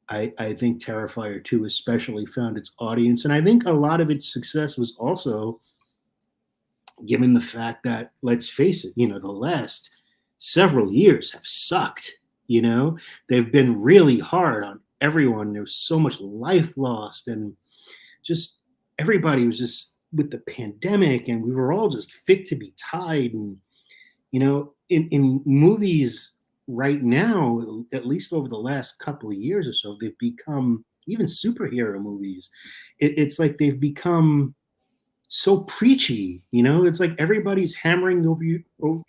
I think Terrifier 2 especially found its audience. And I think a lot of its success was also given the fact that, let's face it, the last several years have sucked. They've been really hard on everyone. There's so much life lost, and just everybody was just with the pandemic, and we were all just fit to be tied. And, in movies right now, at least over the last couple of years or so, they've become, even superhero movies, it's like they've become so preachy. It's like everybody's hammering you over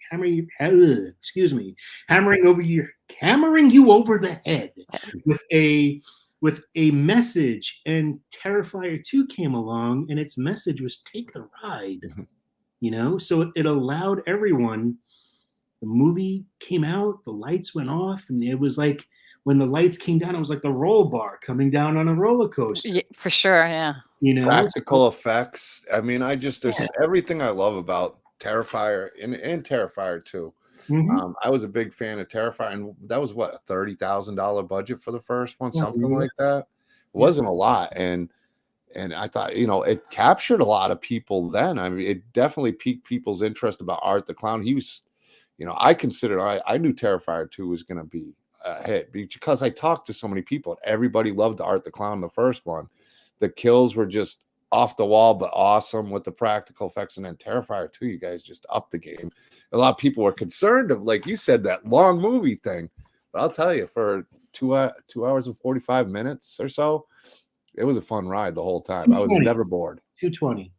the head with a message. And Terrifier 2 came along, and its message was take the ride. So it allowed everyone. The movie came out, the lights went off, and it was like when the lights came down, it was like the roll bar coming down on a roller coaster. Yeah, for sure, yeah. Practical effects. I mean, there's everything I love about Terrifier and Terrifier 2. Mm-hmm. I was a big fan of Terrifier, and that was what, a $30,000 budget for the first one, something like that. It wasn't a lot, and I thought, it captured a lot of people then. I mean, it definitely piqued people's interest about Art the Clown. He was, I knew Terrifier 2 was going to be a hit because I talked to so many people. Everybody loved Art the Clown, the first one. The kills were just off the wall, but awesome with the practical effects. And then Terrifier 2, you guys just upped the game. A lot of people were concerned of, like you said, that long movie thing. But I'll tell you, for 2 hours and 45 minutes or so, it was a fun ride the whole time. I was never bored. 220.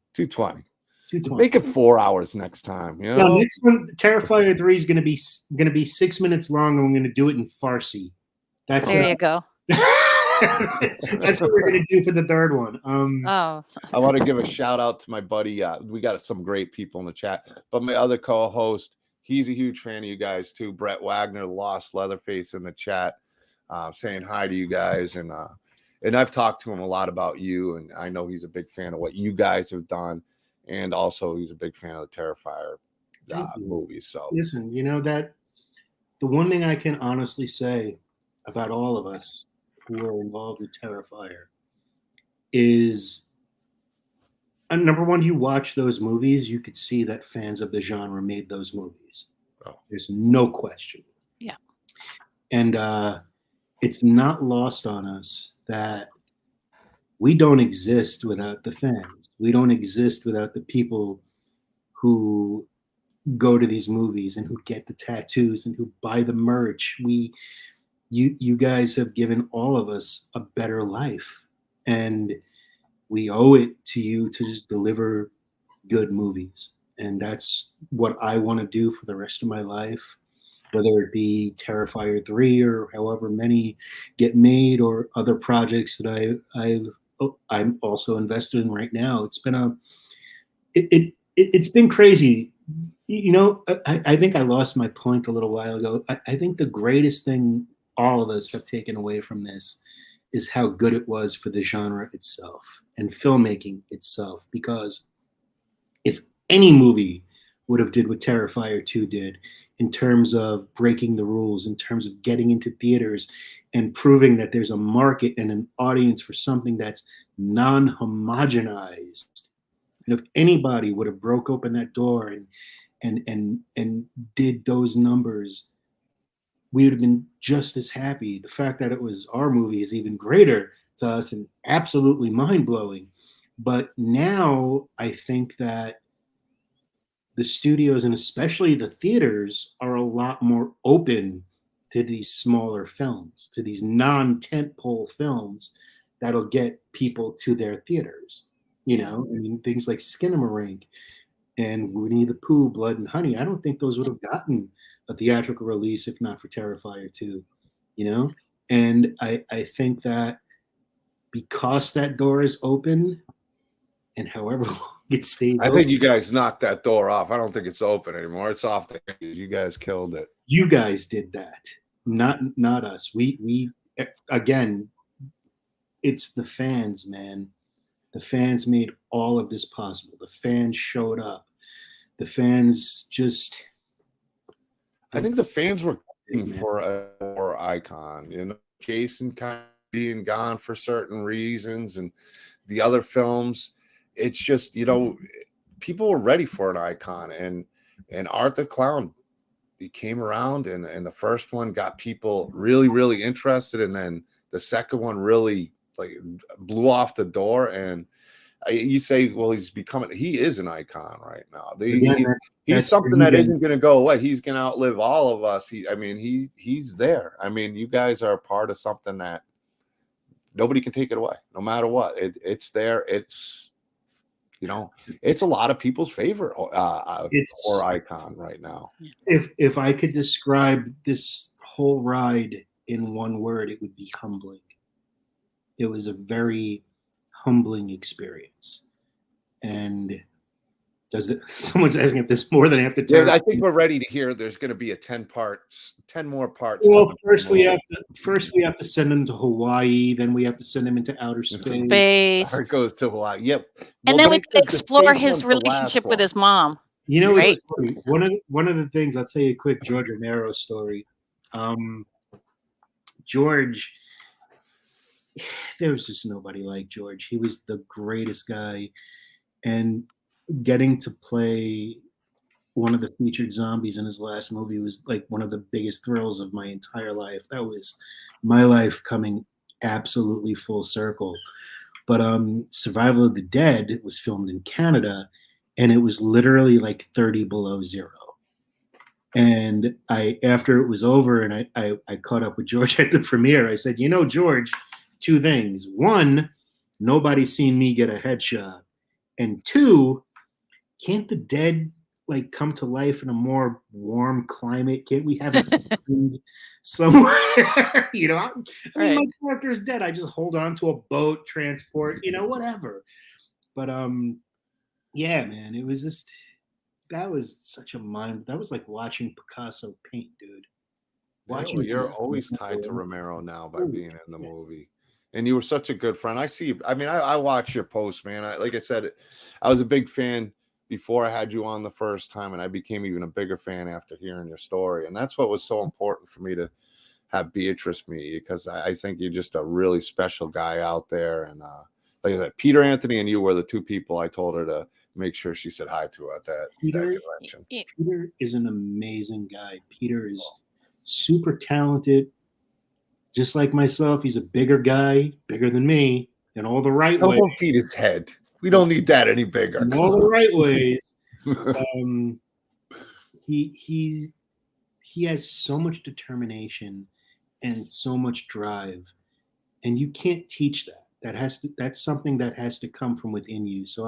Make it 4 hours next time. No, next one, Terrifier 3 is going to be 6 minutes long, and we're going to do it in Farsi. There you go. That's what we're gonna do for the third one. Oh, I want to give a shout out to my buddy. We got some great people in the chat, but my other co-host, he's a huge fan of you guys too. Brett Wagner, the Lost Leatherface, in the chat, saying hi to you guys, and I've talked to him a lot about you, and I know he's a big fan of what you guys have done, and also he's a big fan of the Terrifier movies. So listen, you know that the one thing I can honestly say about all of us who are involved with Terrifier is, number one, you watch those movies, you could see that fans of the genre made those movies. Oh. There's no question. Yeah. And it's not lost on us that we don't exist without the fans. We don't exist without the people who go to these movies and who get the tattoos and who buy the merch. You guys have given all of us a better life, and we owe it to you to just deliver good movies. And that's what I want to do for the rest of my life, whether it be Terrifier 3 or however many get made, or other projects that I'm also invested in right now. It's been it's been crazy. You know, I think I lost my point a little while ago. I think the greatest thing all of us have taken away from this is how good it was for the genre itself and filmmaking itself. Because if any movie would have did what Terrifier 2 did in terms of breaking the rules, in terms of getting into theaters and proving that there's a market and an audience for something that's non-homogenized, and if anybody would have broke open that door and did those numbers, we would have been just as happy. The fact that it was our movie is even greater to us and absolutely mind-blowing. But now I think that the studios, and especially the theaters, are a lot more open to these smaller films, to these non-tentpole films that'll get people to their theaters. You know, I mean, things like Skinamarink and Winnie the Pooh, Blood and Honey, I don't think those would have gotten a theatrical release if not for Terrifier 2, you know? And I think that because that door is open, and however long it stays I open, think you guys knocked that door off. I don't think it's open anymore. It's off the hinges. You guys killed it. you guys did that, not us. We again, it's the fans, man. The fans made all of this possible. The fans showed up. The fans just. I think the fans were looking for a horror icon. You know, Jason kind of being gone for certain reasons, and the other films. It's just, you know, people were ready for an icon, and Art the Clown, he came around, and the first one got people really, really interested, and then the second one really like blew off the door. And you say, well, he is an icon right now. He's something that isn't going to go away. He's going to outlive all of us. He's there. I mean, you guys are a part of something that nobody can take it away, no matter what. It's there. It's, you know, it's a lot of people's favorite horror icon right now. If I could describe this whole ride in one word, it would be humbling. It was a very humbling experience. And someone's asking if there's more than after 10. Yeah, I think we're ready to hear there's going to be a 10 more parts. Well, first we have to send them to Hawaii, then we have to send them into outer space. Space. It goes to Hawaii. Yep. And then we can explore his relationship with his mom. You know, right? It's funny. One of the things, I'll tell you a quick George Romero story. George, there was just nobody like George. He was the greatest guy. And getting to play one of the featured zombies in his last movie was like one of the biggest thrills of my entire life. That was my life coming absolutely full circle. But Survival of the Dead was filmed in Canada, and it was literally like 30 below zero. And after it was over and I caught up with George at the premiere, I said, you know, George, two things. One, nobody's seen me get a headshot. And two, can't the dead like come to life in a more warm climate? Can't we have it somewhere? You know, I mean, my character is dead. I just hold on to a boat, transport, you know, whatever. But yeah, man, it was just that was such a mind. That was like watching Picasso paint, dude. Watching you're always tied to Romero now by being in the movie. And you were such a good friend. I see. I mean, I watch your posts, man. Like I said, I was a big fan before I had you on the first time, and I became even a bigger fan after hearing your story. And that's what was so important for me to have Beatrice meet, because I think you're just a really special guy out there. And like I said, Peter Anthony and you were the two people I told her to make sure she said hi to at that convention. Peter is an amazing guy. Peter is super talented. Just like myself, he's a bigger guy, bigger than me, in all the right ways. Don't feed his head. We don't need that any bigger. In all the right ways. He has so much determination and so much drive, and you can't teach that. That's something that has to come from within you. So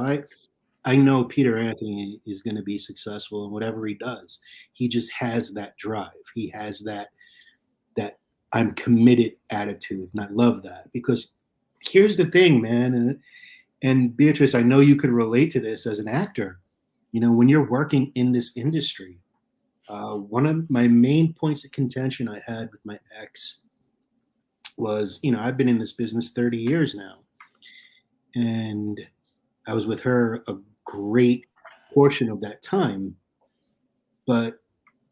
I know Peter Anthony is going to be successful in whatever he does. He just has that drive. He has that I'm committed attitude. And I love that, because here's the thing, man. And Beatrice, I know you could relate to this as an actor. You know, when you're working in this industry, one of my main points of contention I had with my ex was, you know, I've been in this business 30 years now. And I was with her a great portion of that time, but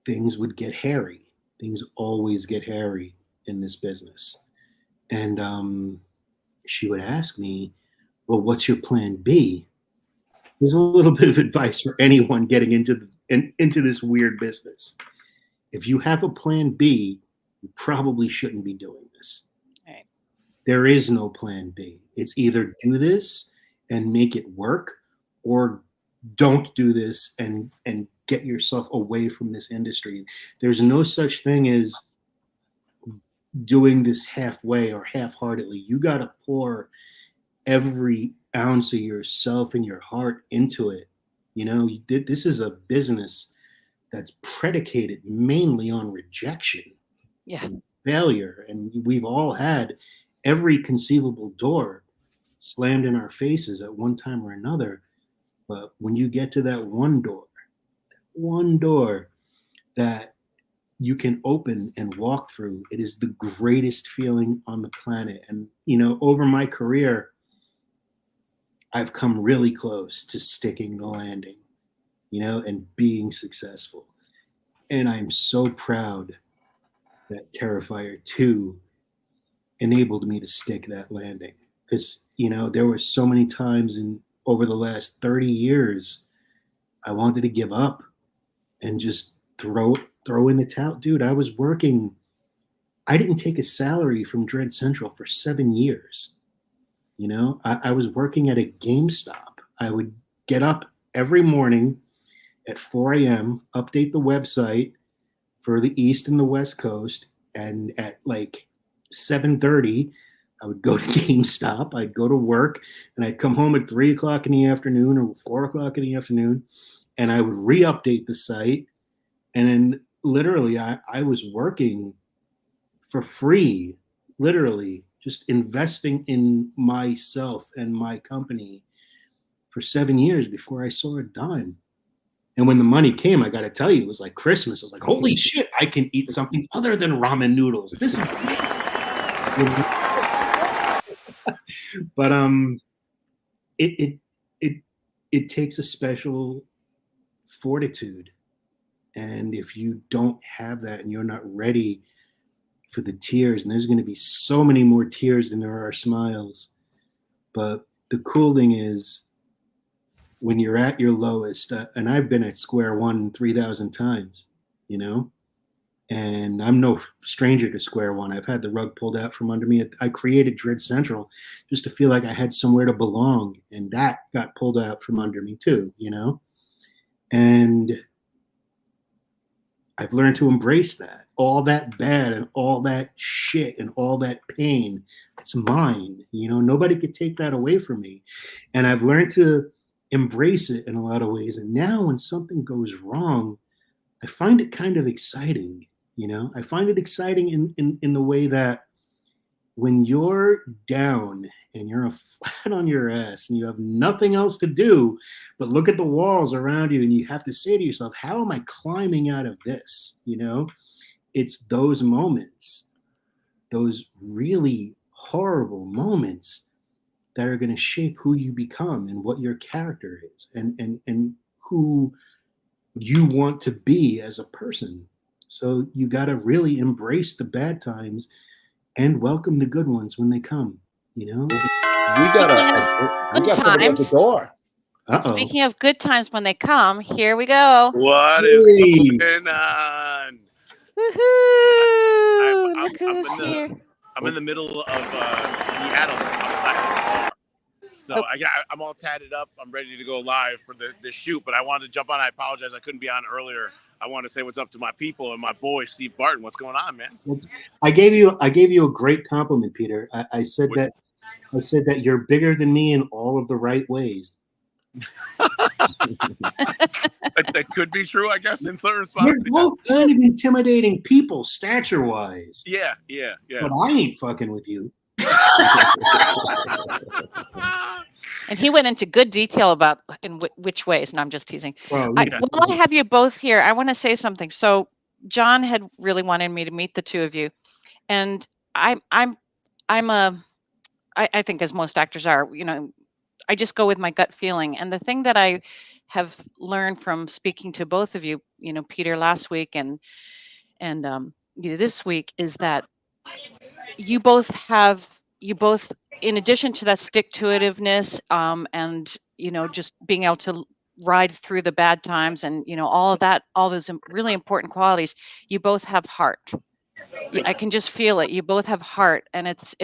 things would get hairy. Things always get hairy in this business. And she would ask me, well, what's your plan B? There's a little bit of advice for anyone getting into this weird business. If you have a plan B, you probably shouldn't be doing this. Right. There is no plan B. It's either do this and make it work, or don't do this and get yourself away from this industry. There's no such thing as doing this halfway or half-heartedly. You got to pour every ounce of yourself and your heart into it. You know, this is a business that's predicated mainly on rejection and failure. And we've all had every conceivable door slammed in our faces at one time or another. But when you get to that one door that you can open and walk through, it is the greatest feeling on the planet. And, you know, over my career, I've come really close to sticking the landing, you know, and being successful. And I'm so proud that Terrifier 2 enabled me to stick that landing. Because, you know, there were so many times over the last 30 years, I wanted to give up and just throw in the towel. Dude, I was working. I didn't take a salary from Dread Central for 7 years. You know, I was working at a GameStop. I would get up every morning at 4 a.m., update the website for the East and the West Coast. And at like 7:30, I would go to GameStop. I'd go to work, and I'd come home at 3 o'clock in the afternoon or 4 o'clock in the afternoon, and I would re-update the site. And then literally I was working for free, literally just investing in myself and my company for 7 years before I saw a dime. And when the money came, I got to tell you, it was like Christmas. I was like, holy shit, I can eat something other than ramen noodles. This is but it takes a special fortitude. And if you don't have that and you're not ready for the tears, and there's going to be so many more tears than there are smiles. But the cool thing is, when you're at your lowest, and I've been at square one 3,000 times, you know, and I'm no stranger to square one. I've had the rug pulled out from under me. I created Dread Central just to feel like I had somewhere to belong, and that got pulled out from under me too, you know. And I've learned to embrace that. All that bad and all that shit and all that pain, it's mine. You know, nobody could take that away from me. And I've learned to embrace it in a lot of ways. And now when something goes wrong, I find it kind of exciting. I find it exciting in the way that when you're down and you're flat on your ass and you have nothing else to do but look at the walls around you, and you have to say to yourself, how am I climbing out of this? It's those moments, those really horrible moments, that are going to shape who you become and what your character is, and who you want to be as a person. So you got to really embrace the bad times and welcome the good ones when they come. We got somebody at the door. Speaking of good times when they come, here we go. What is going on? Woohoo! Look who's here. I'm in the middle of Seattle. So I'm all tatted up. I'm ready to go live for the shoot, but I wanted to jump on. I apologize I couldn't be on earlier. I want to say what's up to my people and my boy Steve Barton. What's going on, man? I gave you a great compliment, Peter. I said that you're bigger than me in all of the right ways. That could be true, I guess, in certain spots. You're both kind of intimidating people, stature-wise. Yeah. But I ain't fucking with you. And he went into good detail about in which ways, and I'm just teasing. Well, I have you both here, I want to say something. So John had really wanted me to meet the two of you, and I think, as most actors are, I just go with my gut feeling. And the thing that I have learned from speaking to both of you, Peter last week and this week, is that you both, in addition to that stick-to-itiveness, and just being able to ride through the bad times, and all of that, all those really important qualities, you both have heart. I can just feel it. You both have heart, and it's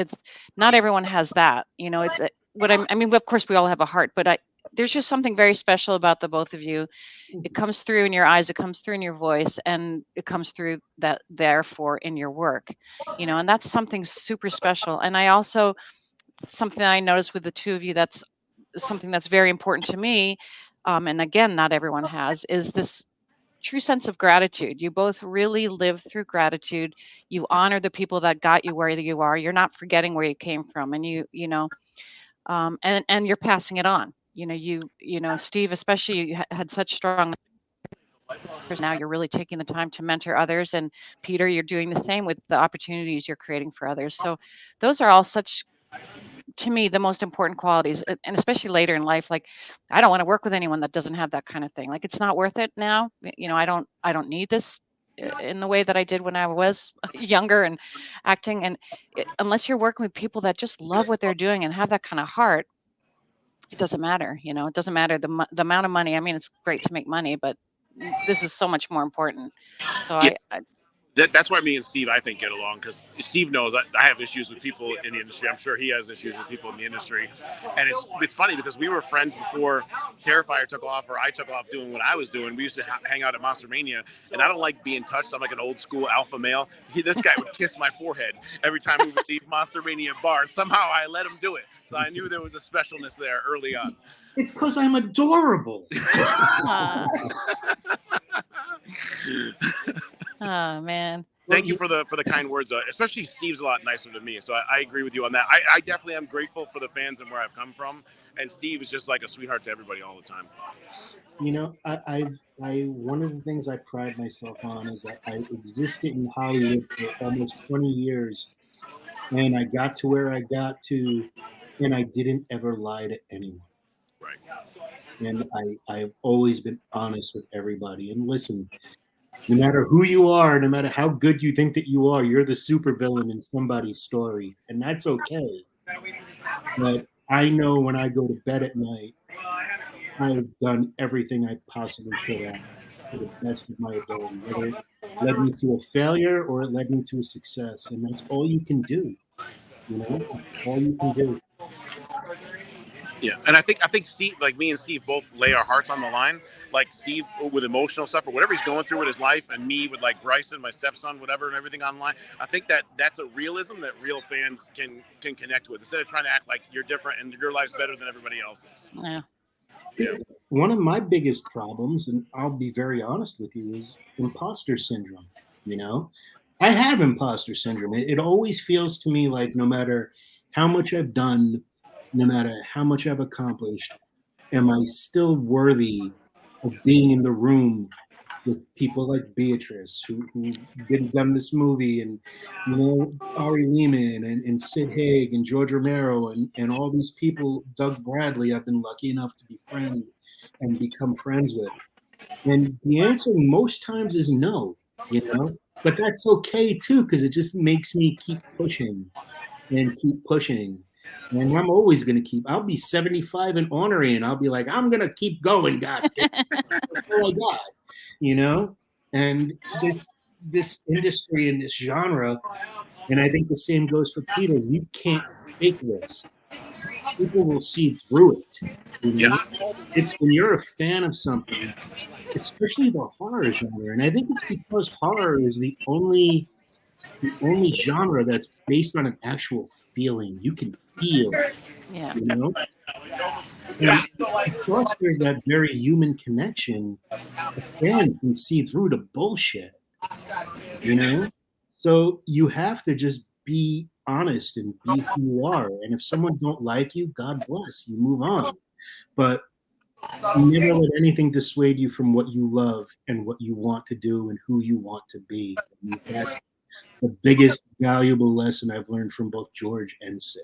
not everyone has that. It's I mean, of course we all have a heart, but there's just something very special about the both of you. It comes through in your eyes, it comes through in your voice, and it comes through that, therefore, in your work, and that's something super special. And I also, something that I noticed with the two of you, that's something that's very important to me, and again, not everyone has, is this true sense of gratitude. You both really live through gratitude. You honor the people that got you where you are. You're not forgetting where you came from, and and you're passing it on. Steve, especially, you had such strong. Now you're really taking the time to mentor others, and Peter, you're doing the same with the opportunities you're creating for others. So those are all such, to me, the most important qualities, and especially later in life. Like, I don't want to work with anyone that doesn't have that kind of thing. Like, it's not worth it now. I don't need this in the way that I did when I was younger and acting. And unless you're working with people that just love what they're doing and have that kind of heart, it doesn't matter. It doesn't matter the amount of money. I mean, it's great to make money, but this is so much more important. So that's why me and Steve, I think, get along, because Steve knows I have issues with people in the industry. I'm sure he has issues with people in the industry. And it's funny because we were friends before Terrifier took off, or I took off doing what I was doing. We used to hang out at Monster Mania, and I don't like being touched. I'm like an old school alpha male. This guy would kiss my forehead every time we would leave Monster Mania bar, and somehow I let him do it. So I knew there was a specialness there early on. It's because I'm adorable. Oh, man. Thank you for the kind words, especially Steve's a lot nicer than me. So I agree with you on that. I definitely am grateful for the fans and where I've come from. And Steve is just like a sweetheart to everybody all the time. I one of the things I pride myself on is that I existed in Hollywood for almost 20 years. And I got to where I got to, and I didn't ever lie to anyone. Right. And I've always been honest with everybody. And listen, no matter who you are, no matter how good you think that you are, you're the supervillain in somebody's story. And that's okay. But I know when I go to bed at night, I've done everything I possibly could have to the best of my ability, whether it led me to a failure or it led me to a success. And that's all you can do. That's all you can do. Yeah, and I think Steve, like me and Steve, both lay our hearts on the line. Like Steve with emotional stuff or whatever he's going through with his life, and me with like Bryson, my stepson, whatever, and everything online. I think that's a realism that real fans can connect with, instead of trying to act like you're different and your life's better than everybody else's. Yeah. One of my biggest problems, and I'll be very honest with you, is imposter syndrome. You know, I have imposter syndrome. It always feels to me like no matter how much I've done, no matter how much I've accomplished, am I still worthy of being in the room with people like Beatrice, who done this movie, and Ari Lehman and Sid Haig and George Romero and all these people, Doug Bradley, I've been lucky enough to befriend and become friends with. And the answer most times is no, but that's okay too, because it just makes me keep pushing and keep pushing. And I'm always going to I'll be 75 and ornery, and I'll be like, I'm going to keep going, God. That's all I got, And this industry and this genre, and I think the same goes for Peter, you can't fake this. People will see through it. It's when you're a fan of something, especially the horror genre, and I think it's because horror is the only genre that's based on an actual feeling. You can feel, And because there's that very human connection, a fan can see through the bullshit, So you have to just be honest and be who you are. And if someone don't like you, God bless, you move on. But never let anything dissuade you from what you love and what you want to do and who you want to be. That's the biggest valuable lesson I've learned from both George and Sid.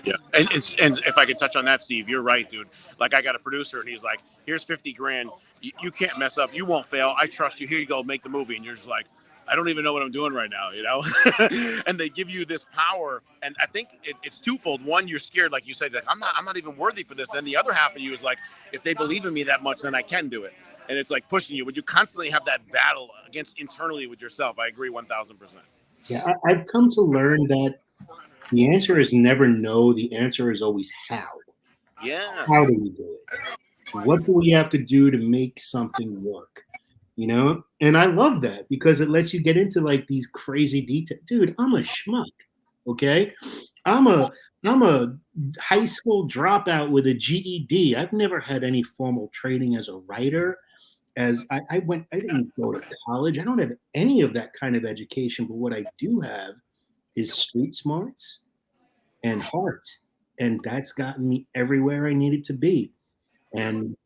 Yeah, and if I could touch on that, Steve, you're right, dude. Like, I got a producer, and he's like, "Here's 50 grand. You can't mess up. You won't fail. I trust you. Here you go. Make the movie." And you're just like, "I don't even know what I'm doing right now," And they give you this power, and I think it's twofold. One, you're scared, like you said, like I'm not even worthy for this. Then the other half of you is like, if they believe in me that much, then I can do it. And it's like pushing you. But you constantly have that battle against internally with yourself. I agree 1,000%. Yeah, I've come to learn that the answer is never no. The answer is always how. Yeah. How do we do it? What do we have to do to make something work? And I love that because it lets you get into like these crazy details. Dude, I'm a schmuck. Okay. I'm a high school dropout with a GED. I've never had any formal training as a writer. As I didn't go to college. I don't have any of that kind of education, but what I do have is street smarts and heart. And that's gotten me everywhere I needed to be. And,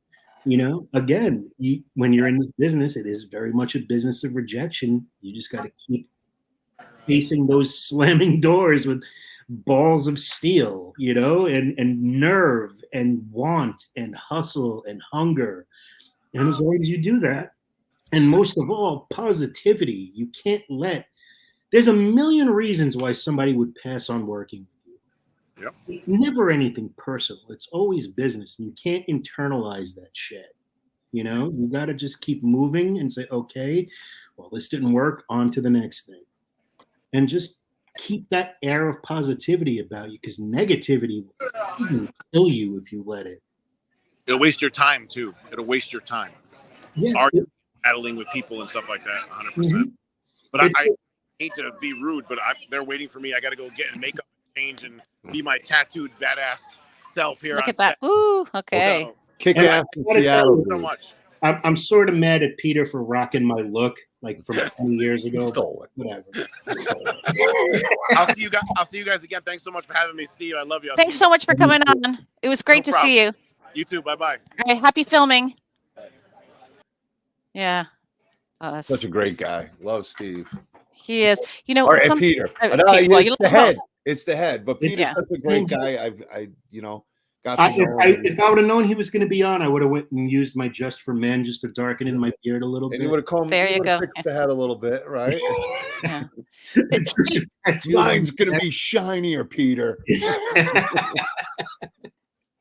again, when you're in this business, it is very much a business of rejection. You just got to keep facing those slamming doors with balls of steel, and nerve and want and hustle and hunger. And as long as you do that, and most of all, positivity, you can't there's a million reasons why somebody would pass on working with you. Yep. It's never anything personal. It's always business. And you can't internalize that shit. You got to just keep moving and say, okay, well, this didn't work, on to the next thing. And just keep that air of positivity about you, because negativity will kill you if you let it. It'll waste your time, too. It'll waste your time. Yeah. Battling with people and stuff like that, 100%. Mm-hmm. But I hate to be rude, but they're waiting for me. I got to go get in makeup and change and be my tattooed badass self here. Look at that. Ooh, okay. Kick ass in Seattle. So much. I'm sort of mad at Peter for rocking my look like from 20 years ago. Stole it. Whatever. I'll see you guys again. Thanks so much for having me, Steve. I love you. Thanks so much for coming on. It was great to see you. You too. Bye-bye. All right, happy filming. Yeah. Oh, such a great guy. Love Steve. He is. Or Peter. It's the head. It's the head. But Peter's such a great guy. If I would have known he was going to be on, I would have went and used my Just for Men just to darken in my beard a little bit. And you would have come. There you go. The head a little bit, right? Yeah. Mine's going to be shinier, Peter.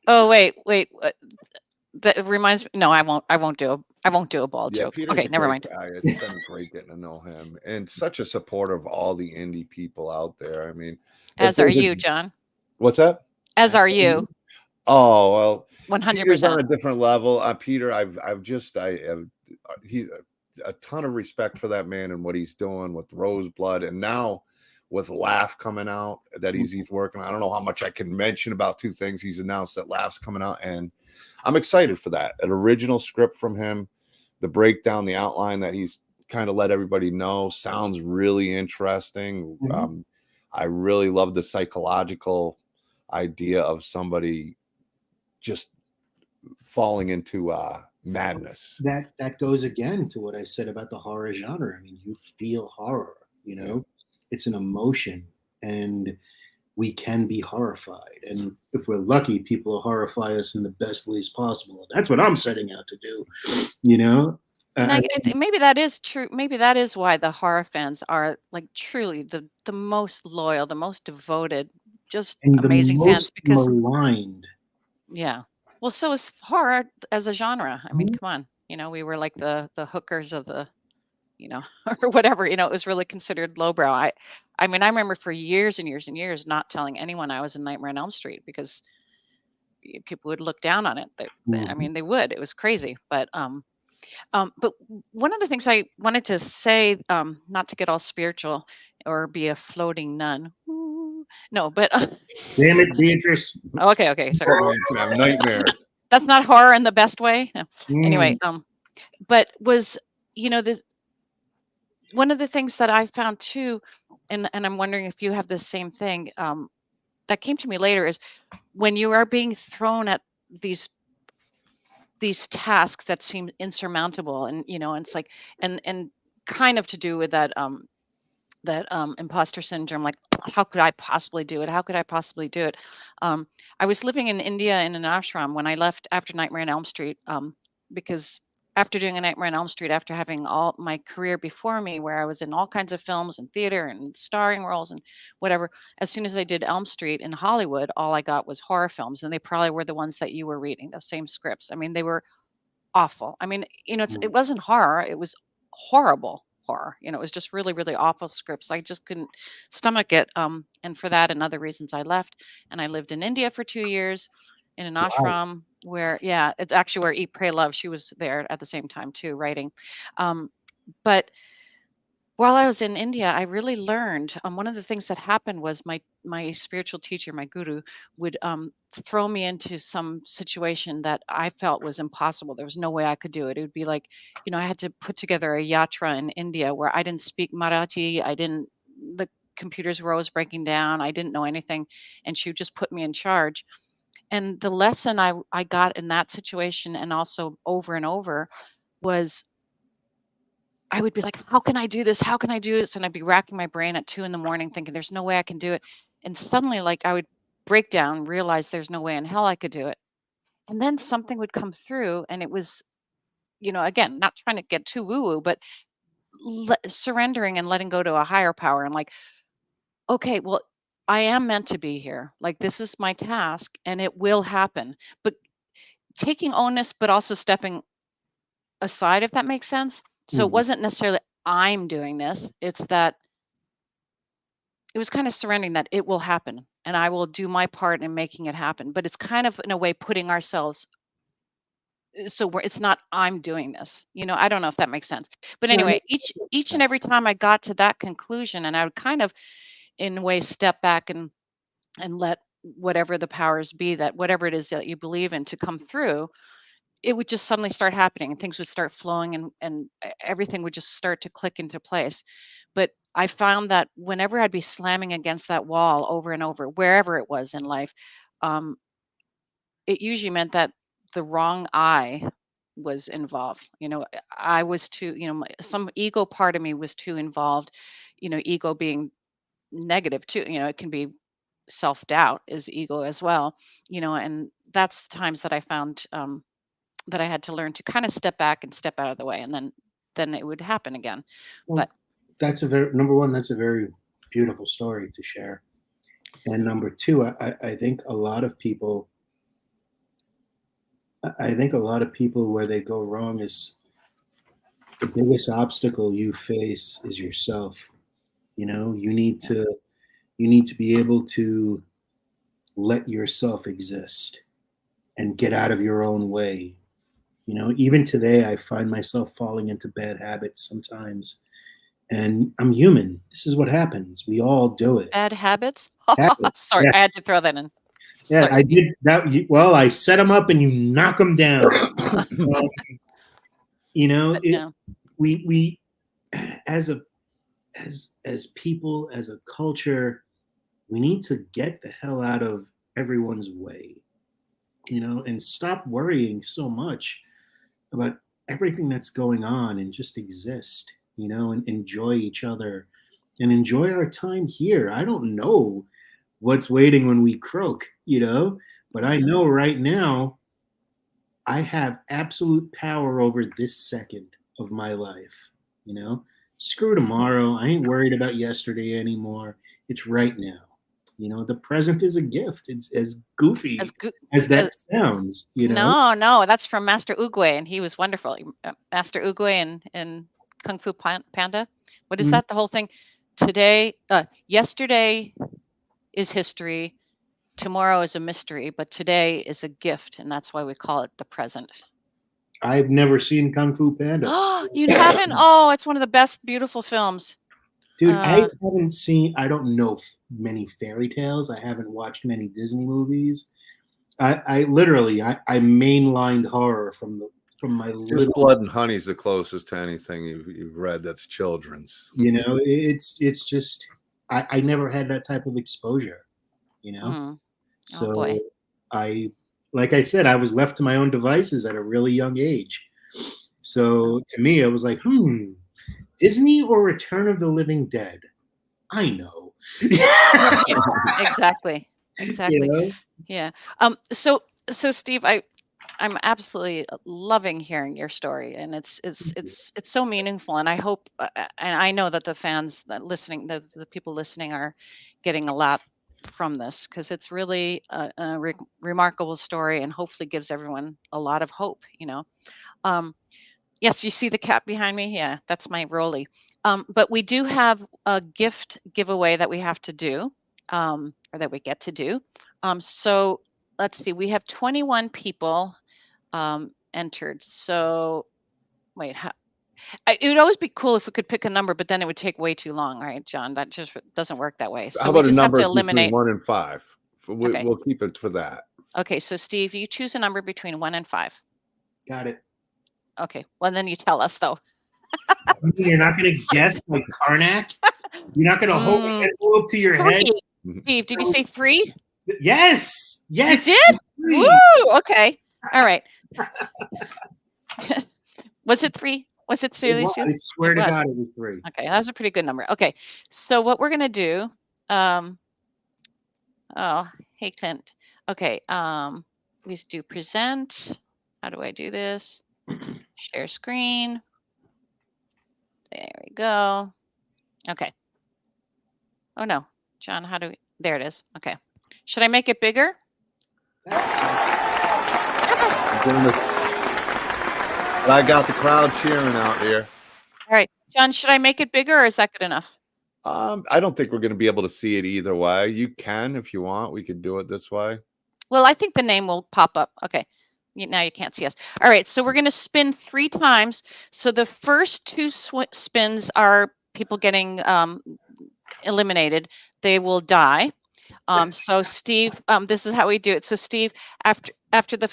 Oh wait. That reminds me. No, I won't do a bald joke. Peter's okay, never mind. Guy. It's been great getting to know him, and such a supporter of all the indie people out there. I mean, as are you, John. What's that? As are you. Oh well, 100% on a different level. Peter, he's a ton of respect for that man and what he's doing with Roseblood, and now with Laugh coming out that he's working on. I don't know how much I can mention about 2 things he's announced that Laugh's coming out, and I'm excited for that. An original script from him, the breakdown, the outline that he's kind of let everybody know sounds really interesting. I really love the psychological idea of somebody just falling into madness. That goes again to what I said about the horror genre. I mean, you feel horror, you know, it's an emotion, and we can be horrified. And if we're lucky, people will horrify us in the best ways possible. That's what I'm setting out to do, you know. Maybe that is true. Maybe that is why the horror fans are like truly the most loyal, the most devoted, just and amazing the fans. most Because maligned. yeah, well, so is horror as a genre. I mean, come on, you know, we were like the hookers of the, you know, or whatever. You know, it was really considered lowbrow. I mean, I remember for years and years and years not telling anyone I was in Nightmare on Elm Street because people would look down on it. I mean, they would. It was crazy, but one of the things I wanted to say, not to get all spiritual or be a floating nun. Ooh, no, but Damn it, Beatrice. okay, sorry. Nightmare. That's not horror in the best way. No. Anyway, Mm. but was, you know, one of the things that I found too, and I'm wondering if you have the same thing, that came to me later, is when you are being thrown at these tasks that seem insurmountable, and you know, and it's like, and kind of to do with that imposter syndrome, like, how could I possibly do it? How could I possibly do it? I was living in India in an ashram when I left after Nightmare on Elm Street, because after doing a Nightmare on Elm Street, after having all my career before me, where I was in all kinds of films and theater and starring roles and whatever, as soon as I did Elm Street in Hollywood, all I got was horror films, and they probably were the ones that you were reading, those same scripts. I mean, they were awful. I mean, you know, it wasn't horror, it was horrible horror. You know, it was just really, really awful scripts. I just couldn't stomach it. And for that and other reasons, I left, and I lived in India for 2 years in an ashram where, yeah, it's actually where Eat, Pray, Love, she was there at the same time too, writing. But while I was in India, I really learned, one of the things that happened was my spiritual teacher, my guru, would throw me into some situation that I felt was impossible. There was no way I could do it. It would be like, you know, I had to put together a yatra in India where I didn't speak Marathi. The computers were always breaking down. I didn't know anything. And she would just put me in charge. And the lesson I got in that situation, and also over and over, was I would be like, how can I do this? How can I do this? And I'd be racking my brain at 2 in the morning thinking there's no way I can do it. And suddenly, like, I would break down, realize there's no way in hell I could do it. And then something would come through, and it was, you know, again, not trying to get too woo woo, but surrendering and letting go to a higher power, and like, okay, well, I am meant to be here. Like, this is my task and it will happen. But taking onus, but also stepping aside, if that makes sense. So it wasn't necessarily I'm doing this. It's that it was kind of surrendering that it will happen and I will do my part in making it happen. But it's kind of in a way putting ourselves so it's not I'm doing this. You know, I don't know if that makes sense. But anyway, each and every time I got to that conclusion, and I would kind of in a way step back and let whatever the powers be, that whatever it is that you believe in, to come through, it would just suddenly start happening and things would start flowing, and everything would just start to click into place. But I found that whenever I'd be slamming against that wall over and over, wherever it was in life, it usually meant that the wrong I was involved. You know, I was too, you know, some ego part of me was too involved, you know, ego being negative too. You know, it can be self-doubt is ego as well, you know, and that's the times that I found, that I had to learn to kind of step back and step out of the way, and then it would happen again. Well, But that's number one, that's a very beautiful story to share. And number two, I think a lot of people, where they go wrong is the biggest obstacle you face is yourself. You know, you need to be able to let yourself exist and get out of your own way. You know, even today, I find myself falling into bad habits sometimes, And I'm human. This is what happens. We all do it. Bad habits. Habits. Sorry, Yeah. I had to throw that in. Yeah, Sorry. I did that. Well, I set them up and you knock them down. You know, we as people, as a culture, we need to get the hell out of everyone's way, you know, and stop worrying so much about everything that's going on and just exist, you know, and enjoy each other and enjoy our time here. I don't know what's waiting when we croak, you know, but I know right now I have absolute power over this second of my life, you know. Screw tomorrow. I ain't worried about yesterday anymore. It's right now. You know, the present is a gift. It's as goofy as that sounds, you know. No, that's from Master Oogway, and he was wonderful. Master Oogway in Kung Fu Panda. What is that? The whole thing. Yesterday is history. Tomorrow is a mystery, but today is a gift, and that's why we call it the present. I've never seen Kung Fu Panda. Oh, you haven't? Oh, it's one of the best, beautiful films. Dude, I haven't seen, I don't know many fairy tales. I haven't watched many Disney movies. I literally mainlined horror from my Just Blood and Honey is the closest to anything you've read that's children's. You know, it's just, I never had that type of exposure, you know? So like I said, I was left to my own devices at a really young age. So to me, I was like, Disney or Return of the Living Dead? I know. Exactly. You know? Yeah. So Steve, I'm absolutely loving hearing your story, and it's so meaningful, and I hope, and I know that the fans that listening, the people listening, are getting a lot from this, because it's really a remarkable story, and hopefully gives everyone a lot of hope. You know. Yes, you see the cat behind me? Yeah, that's my Rolly. But we do have a gift giveaway that we have to do, or that we get to do. So let's see, we have 21 people entered. So wait, it would always be cool if we could pick a number, but then it would take way too long, right, John? That just doesn't work that way. So how about we just a number have to eliminate between 1 and 5? We'll keep it for that. Okay, so Steve, you choose a number between 1 and 5. Got it. Okay, well then you tell us though. You're not going to guess like Karnak? You're not going to hold an envelope to your head? Steve, did you say 3? Yes. Yes. You did? Woo! Okay. All right. Was it 3? Was it seriously? I swear to God, it was 3. Okay, that was a pretty good number. Okay, so what we're gonna do? Oh, hey Clint. Okay. Please do present. How do I do this? Share screen. There we go. Okay. Oh no, John, how do we? There it is. Okay. Should I make it bigger? I got the crowd cheering out here. All right, John, should I make it bigger, or is that good enough? I don't think we're going to be able to see it either way. You can, if you want. We could do it this way. Well, I think the name will pop up. Okay. Now you can't see us. All right, so we're going to spin 3 times. So the first 2 spins are people getting eliminated. They will die. So Steve, this is how we do it. So Steve, after the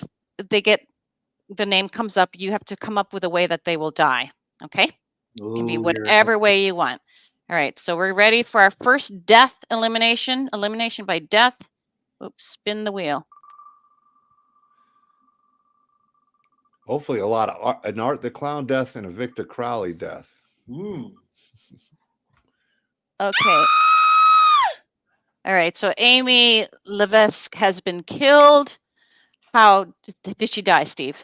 name comes up, you have to come up with a way that they will die. Okay? It can be whatever way you want. All right, so we're ready for our first death elimination. Elimination by death. Oops, spin the wheel. Hopefully a lot of an Art the Clown death and a Victor Crowley death. Okay. All right, so Amy Levesque has been killed. How did she die, Steve?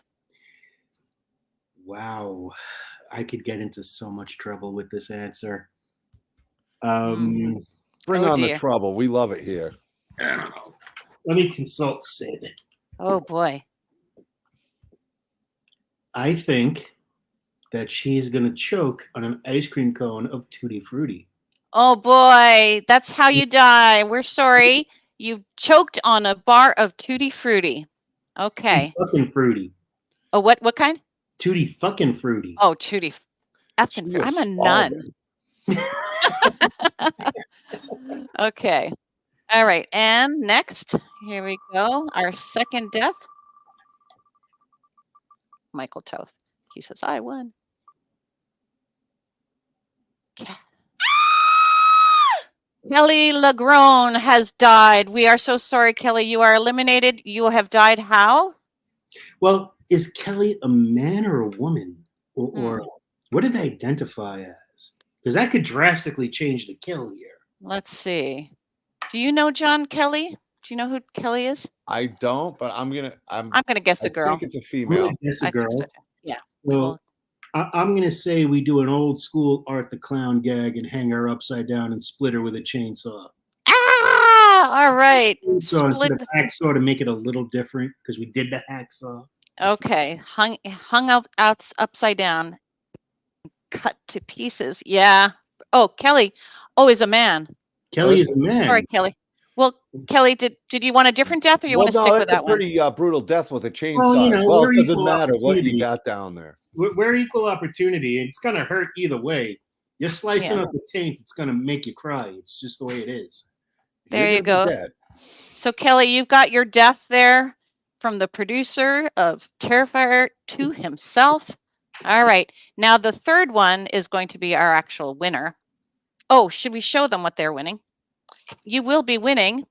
Wow. I could get into so much trouble with this answer. Bring on the trouble. We love it here. I don't know. Let me consult Sid. Oh, boy. I think that she's going to choke on an ice cream cone of Tutti Frutti. Oh, boy. That's how you die. We're sorry. You choked on a bar of Tutti Frutti. Okay. Fucking fruity. Oh, what kind? Tutti fucking Frutti. Oh, Tutti. I'm a nun. Okay. All right. And next, here we go. Our second death. Michael Toth. He says, I won. Kelly Lagrone has died. We are so sorry, Kelly. You are eliminated. You have died how? Well, is Kelly a man or a woman? Or what did they identify as? Because that could drastically change the kill here. Let's see. Do you know John Kelly? Do you know who Kelly is? I don't, but I'm gonna guess a I girl. think it's a I'm female. gonna guess a I think girl. so too. Yeah. So I'm going to say we do an old school Art the Clown gag and hang her upside down and split her with a chainsaw. All right. So Split. instead of hacksaw to make it a little different because we did the hacksaw. Okay. Hung up upside down. Cut to pieces. Yeah. Oh, Kelly. Oh, is a man. Kelly is a man. Sorry, Kelly. Well, Kelly, did you want a different death or you want to stick with that one? That's a pretty brutal death with a chainsaw. Well, you know, well, it we're doesn't equal matter what you opportunity. got down there. We're equal opportunity. It's going to hurt either way. You're slicing up the taint. It's going to make you cry. It's just the way it is. There you go. So, Kelly, you've got your death there from the producer of Terrifier to himself. All right. Now, the third one is going to be our actual winner. Oh, should we show them what they're winning? You will be winning,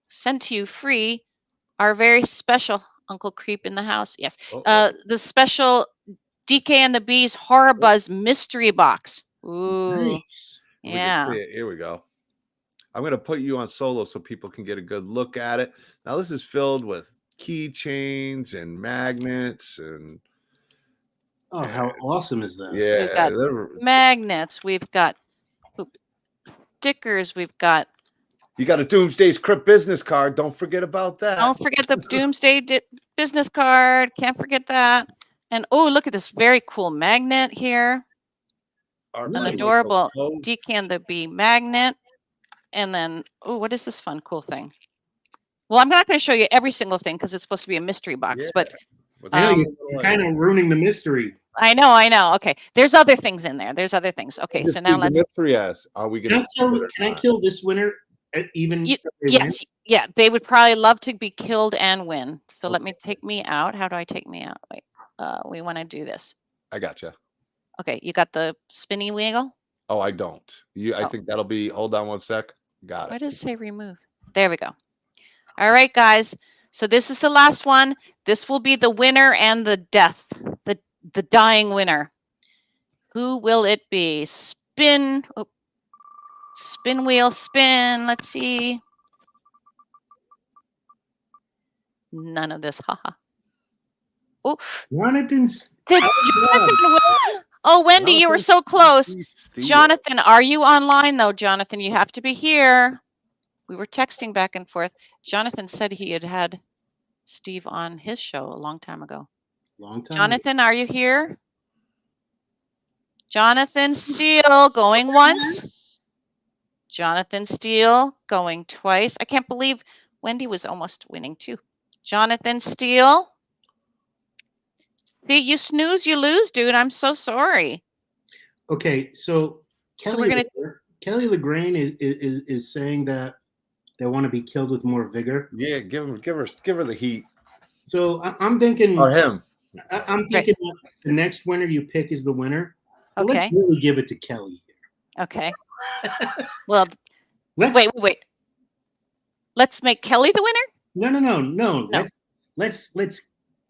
sent to you free, our very special Uncle Creep in the house. Yes. The special DK and the Bees Horror Buzz mystery box. Ooh. Nice. Yeah. We can see it. Here we go. I'm going to put you on solo so people can get a good look at it. Now, this is filled with keychains and magnets and. Oh, how awesome is that? Yeah. We've got magnets. We've got stickers. We've got. You got a Doomsday's Crypt business card. Don't forget about that. Don't forget the Doomsday business card. Can't forget that. And oh, look at this very cool magnet here. An adorable DK and the Bee magnet. And then, oh, what is this fun, cool thing? Well, I'm not going to show you every single thing because it's supposed to be a mystery box. Yeah. But I know you're kind of ruining the mystery. I know. Okay, there's other things in there. There's other things. Okay, so now let's. Mystery as are we going to? Can I kill this winner? Even yes, yeah, they would probably love to be killed and win. So let me take me out. How do I take me out? Wait, we want to do this. I gotcha. Okay, you got the spinny wheel? Oh, I don't. I think that'll be. Hold on one sec. Got it. Why does it say remove? There we go. All right, guys. So this is the last one. This will be the winner and the death, the dying winner. Who will it be? Spin. Oh. Spin wheel, spin. Let's see. None of this. Haha. Oh, Jonathan's. Did Jonathan win? Oh, Wendy, you were so close. Jonathan, are you online though? Jonathan, you have to be here. We were texting back and forth. Jonathan said he had Steve on his show a long time ago. Jonathan, are you here? Jonathan Steele going once. Jonathan Steele going twice. I can't believe Wendy was almost winning too. Jonathan Steele. See, you snooze, you lose, dude. I'm so sorry. Okay, so Kelly Lagraine is saying that they want to be killed with more vigor. Yeah, give her the heat. So I'm thinking. Or him. I'm thinking the next winner you pick is the winner. Well, okay. Let's really give it to Kelly. Okay. Well, wait. Let's make Kelly the winner? No.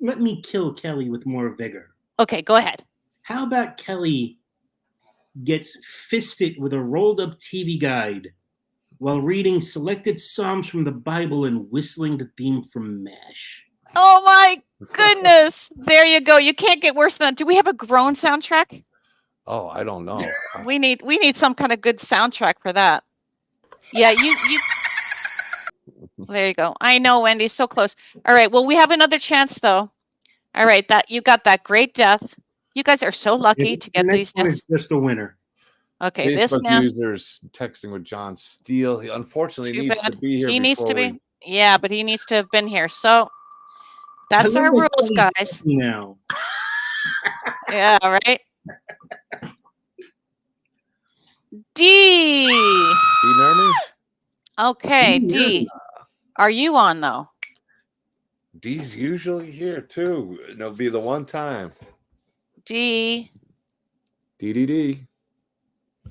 Let me kill Kelly with more vigor. Okay, go ahead. How about Kelly gets fisted with a rolled up TV guide while reading selected Psalms from the Bible and whistling the theme from MASH? Oh my goodness. There you go. You can't get worse than that. Do we have a groan soundtrack? Oh, I don't know. We need some kind of good soundtrack for that. Yeah, you there you go. I know, Wendy, so close. All right, well, we have another chance though. All right, that you got that great death. You guys are so lucky to get these deaths. Just a winner. Okay, Facebook this now users texting with John Steele. He unfortunately needs to be here. He needs to be. Yeah, but he needs to have been here. So that's our rules, guys. Now. Yeah, right. D. Do you know me? Okay, D. Are you on though? D's usually here too. And it'll be the one time. D. D.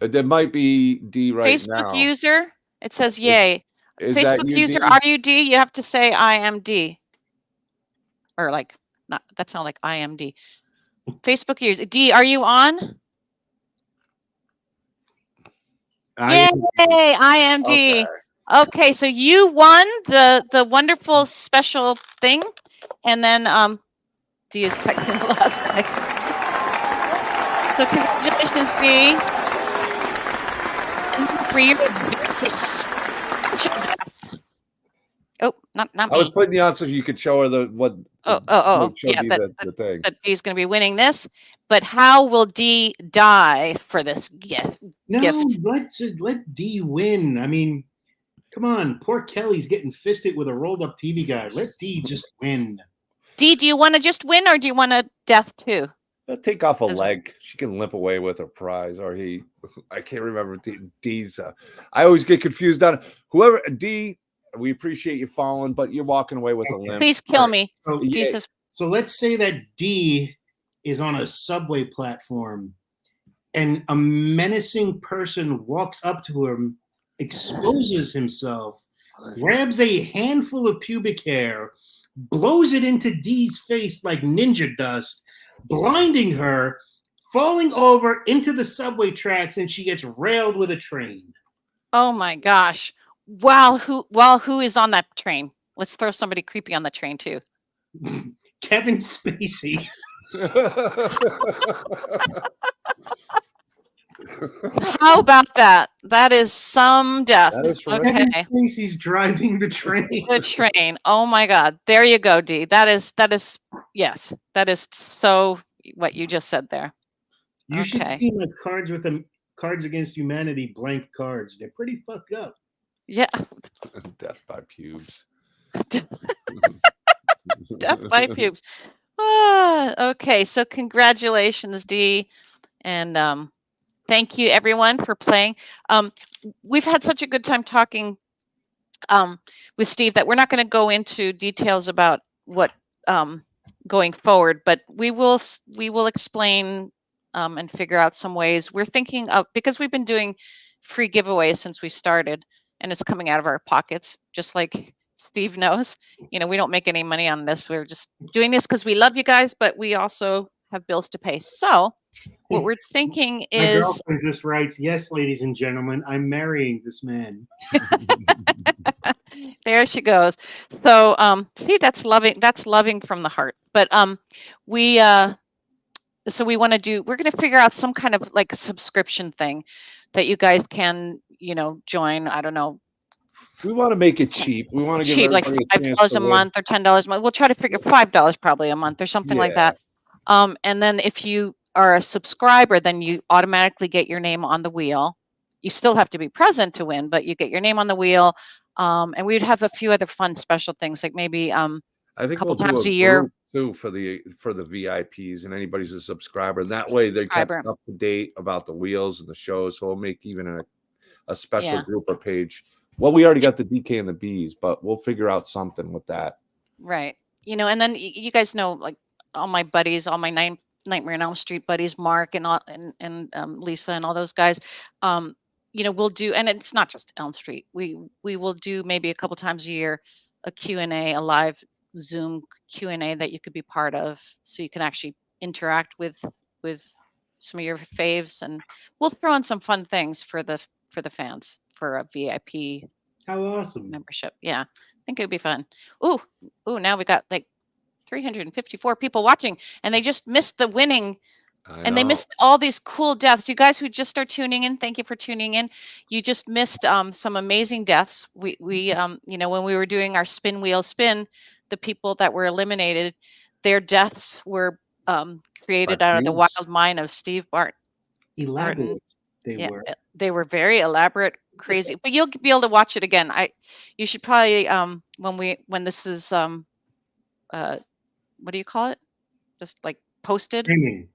There might be D right Facebook now. user. It says yay. Is that Facebook you, user, D? are you D? You have to say I am D. Or like, not that sounds like I am D. Facebook user. D, are you on? Yay! I am D. Okay, so you won the wonderful special thing, and then D is texting the last guy. So congratulations, D. And for your special death. Oh, not me. I was putting you on so you could show her the what. Yeah, the thing. That D's going to be winning this. But how will D die for this gift? No, let D win. I mean, come on, poor Kelly's getting fisted with a rolled up TV guide. Let D just win. D, do you want to just win, or do you want a death too? Take off a leg. She can limp away with her prize, or he. I can't remember D's. I always get confused on whoever D. We appreciate you following, but you're walking away with a limp. Please kill me. So let's say that D is on a subway platform and a menacing person walks up to him, exposes himself, grabs a handful of pubic hair, blows it into D's face like ninja dust, blinding her, falling over into the subway tracks, and she gets railed with a train. Oh my gosh. Wow, who is on that train? Let's throw somebody creepy on the train too. Kevin Spacey. How about that? That is some death. Okay. Kevin Spacey's driving the train. The train. Oh my God. There you go, D. That is yes. That is so what you just said there. You should see my cards with them. Cards Against Humanity blank cards. They're pretty fucked up. Yeah. Death by pubes. Death by pubes. Okay, so congratulations, D, and thank you everyone for playing. We've had such a good time talking with Steve that we're not going to go into details about what going forward, but we will explain and figure out some ways. We're thinking of, because we've been doing free giveaways since we started, and it's coming out of our pockets, just like Steve knows. You know, we don't make any money on this. We're just doing this because we love you guys, but we also have bills to pay. So what we're thinking is... My girlfriend just writes, "Yes, ladies and gentlemen, I'm marrying this man." There she goes. So see, that's loving from the heart. But so we want to do, we're going to figure out some kind of like subscription thing that you guys can, join. I don't know. We want to make it cheap. We want to give like $5 a month or $10 a month. We'll try to figure $5 probably a month or something like that. And then if you are a subscriber, then you automatically get your name on the wheel. You still have to be present to win, but you get your name on the wheel. And we'd have a few other fun special things, like maybe I think a couple we'll times do a year too for the VIPs, and anybody's a subscriber. That way they kept up to date about the wheels and the shows. So we'll make even a special group or page. Well, we already got the DK and the Bs, but we'll figure out something with that. Right. And then you guys know, like all my buddies, all my Nightmare on Elm Street buddies, Mark and Lisa and all those guys. We'll do, and it's not just Elm Street. We will do maybe a couple times a year a Q&A, a live Zoom Q&A that you could be part of, so you can actually interact with some of your faves, and we'll throw in some fun things for the fans for a VIP. How awesome membership. Yeah, I think it would be fun. Ooh, now we got like 354 people watching, and they just missed the winning. And they missed all these cool deaths. You guys who just are tuning in, thank you for tuning in. You just missed some amazing deaths. We when we were doing our spin wheel spin, the people that were eliminated, their deaths were created out of the wild mind of Steve Barton. Elaborate. They were very elaborate, crazy. But you'll be able to watch it again. You should probably when this is what do you call it? Just like posted. Streaming.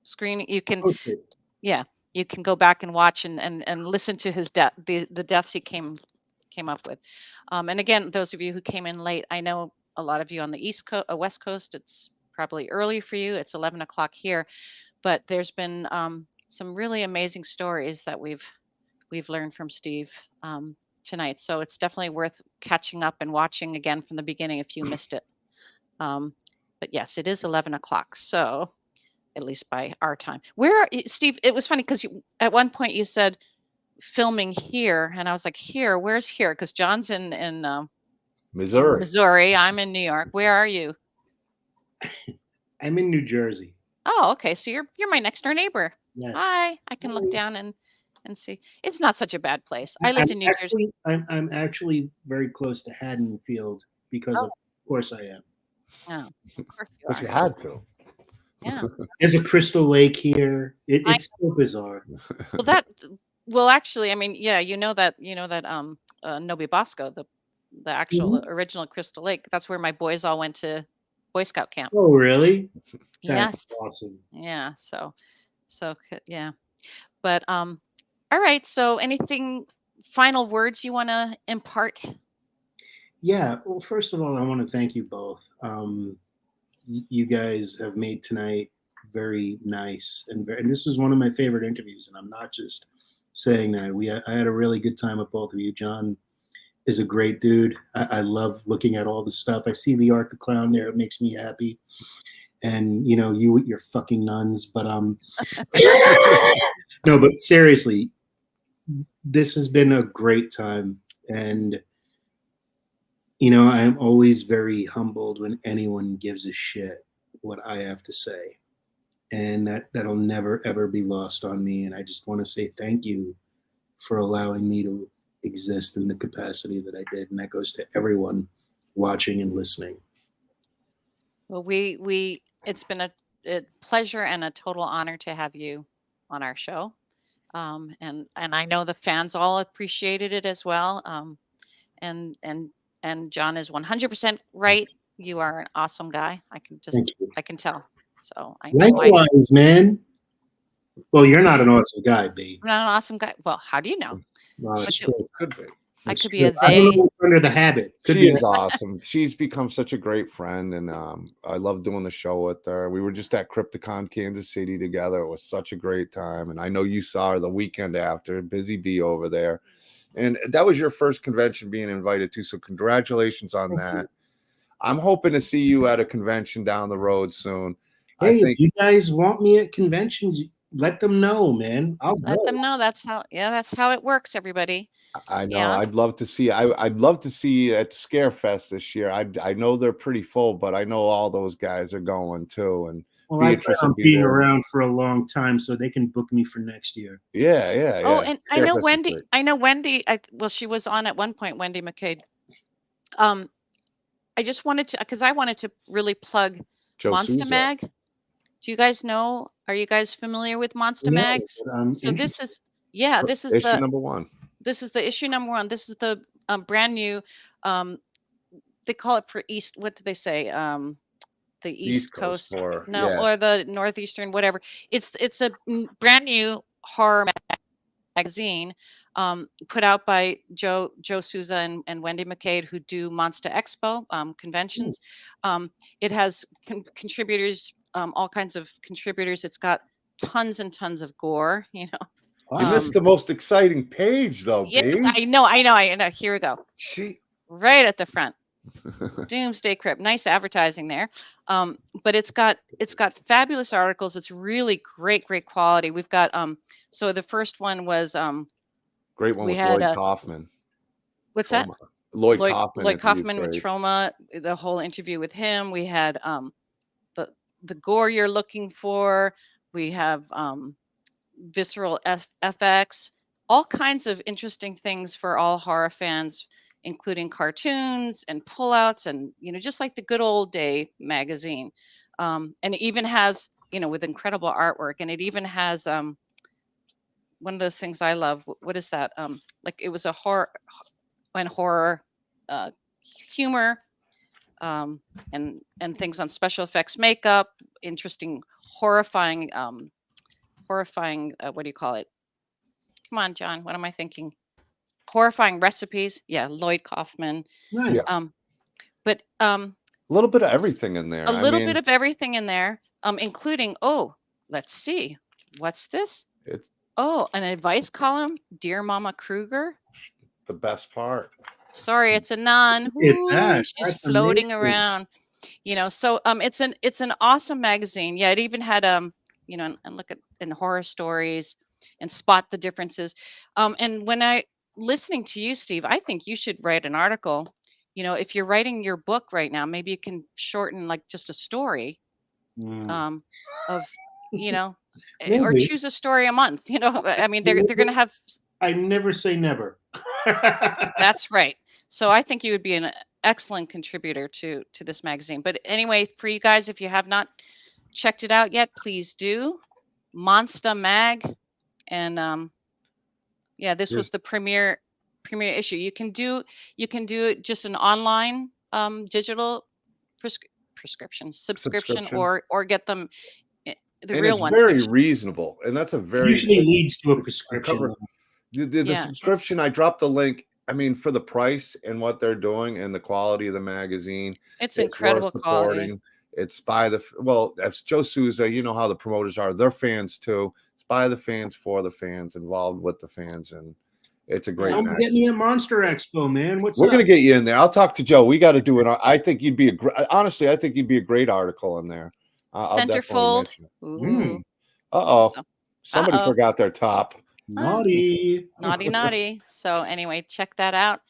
Screen, you can post it. Yeah, you can go back and watch and listen to his death, the deaths he came up with. And again, those of you who came in late, I know a lot of you on the West Coast, it's probably early for you. It's 11 o'clock here, but there's been some really amazing stories that we've learned from Steve tonight. So it's definitely worth catching up and watching again from the beginning if you missed it. But yes, it is 11 o'clock. So at least by our time. Steve, it was funny because at one point you said filming here, and I was like, here, where's here? Because John's in Missouri. I'm in New York. Where are you? I'm in New Jersey. Oh, okay. So you're my next door neighbor. Yes. Hi. I can look down and see. It's not such a bad place. I lived in New Jersey. I'm actually very close to Haddonfield because of course I am. Oh, of course you Because are. you had to. Yeah. There's a Crystal Lake here. It's so bizarre. Well, actually, I mean, yeah, you know that Nobi Bosco, the actual original Crystal Lake. That's where my boys all went to Boy Scout camp. Oh, really? Yes. That's awesome. Yeah. So yeah. But all right. So anything final words you want to impart? Yeah. Well, first of all, I want to thank you both. You guys have made tonight very nice, and this was one of my favorite interviews, and I'm not just saying that. I had a really good time with both of you. John is a great dude. I love looking at all the stuff. I see the Art the Clown there. It makes me happy. And you with your fucking nuns, but no, but seriously, this has been a great time, and I'm always very humbled when anyone gives a shit what I have to say. And that'll never, ever be lost on me. And I just want to say thank you for allowing me to exist in the capacity that I did. And that goes to everyone watching and listening. Well, it's been a pleasure and a total honor to have you on our show. And I know the fans all appreciated it as well. And John is 100% right. You are an awesome guy. I can tell. So I know likewise, man. Well, you're not an awesome guy, B. I'm not an awesome guy. Well, how do you know? Well, Could be. I could be a they. I don't know what's under the habit. She is awesome. She's become such a great friend, and I love doing the show with her. We were just at Crypticon, Kansas City together. It was such a great time, and I know you saw her the weekend after. Busy bee over there, and that was your first convention being invited to. So congratulations on that. I'm hoping to see you at a convention down the road soon. Hey, if you guys want me at conventions, let them know, man. I'll let them know. That's how it works, everybody. I know. Yeah. I'd love to see. I'd love to see you at the Scarefest this year. I know they're pretty full, but I know all those guys are going too. And I plan on being around for a long time, so they can book me for next year. Yeah. Oh, and I know Wendy. Well, she was on at one point, Wendy McCabe. I just wanted to, because I wanted to really plug Monster Mag. Do you guys know? Are you guys familiar with Monster Mag? So this is issue number 1. This is the issue number 1. This is the brand new. They call it for East. What do they say? The East Coast or the Northeastern, whatever. It's a brand new horror magazine put out by Joe Souza and Wendy McCabe, who do Monster Expo conventions. It has contributors, all kinds of contributors. It's got tons and tons of gore. You missed the most exciting page, though. Yes, I know. Here we go. Right at the front. Doomsday Crypt. Nice advertising there. But it's got fabulous articles. It's really great quality. We've got so the first one was great one with Lloyd Kaufman. What's that? Lloyd Kaufman. Lloyd Kaufman with Trauma. The whole interview with him. We had the gore you're looking for. We have visceral FX. All kinds of interesting things for all horror fans, including cartoons and pullouts and, just like the good old day magazine. And it even has, with incredible artwork. And it even has one of those things I love. What is that? Like it was a horror humor and things on special effects makeup, interesting, horrifying horrifying. What do you call it? Come on, John. What am I thinking? Horrifying recipes. Yeah, Lloyd Kaufman. Nice. But A little bit of everything in there. a little bit of everything in there, including, let's see, what's this? It's An advice column, Dear Mama Krueger. the best part. Sorry, it's a nun. Look at that. She's That's floating amazing. around. So it's an awesome magazine. Yeah, it even had and look at in horror stories and spot the differences. And when I listening to you, Steve, I think you should write an article. If you're writing your book right now, maybe you can shorten like just a story of or Maybe. choose a story a month. I mean, they're going to have. I never say never. That's right. So I think you would be an excellent contributor to this magazine. But anyway, for you guys, if you have not checked it out yet, please do. Monster Mag, and this was the premiere issue. You can do it just an online digital subscription or get them the real ones. Very reasonable, and that's a very usually leads to a prescription. The subscription, I dropped the link. I mean, for the price and what they're doing and the quality of the magazine, it's incredible quality. It's by that's Joe Souza. You know how the promoters are. They're fans too. It's by the fans, for the fans, involved with the fans, and it's a great. Get me a Monster Expo, man. We're going to get you in there. I'll talk to Joe. We got to do it. I think you'd be honestly, I think you'd be a great article in there. Centerfold. Somebody forgot their top. Naughty. So anyway, check that out.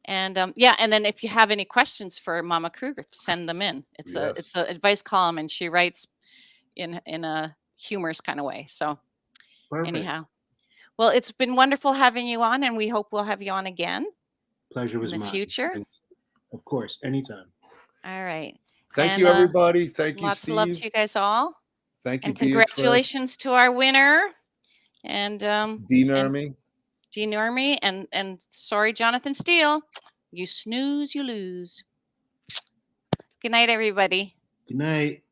And and then if you have any questions for Mama Krueger, send them in. It's an advice column, and she writes in a humorous kind of way. So Perfect. Anyhow, well, it's been wonderful having you on, and we hope we'll have you on again. Pleasure was in the mine. future. Of course, anytime. All right. Thank you, everybody. Thank you, lots Steve. Lots of love to you guys all. Thank you, and congratulations to our winner. And Dean Ermy. And sorry, Jonathan Steele. You snooze, you lose. Good night, everybody. Good night.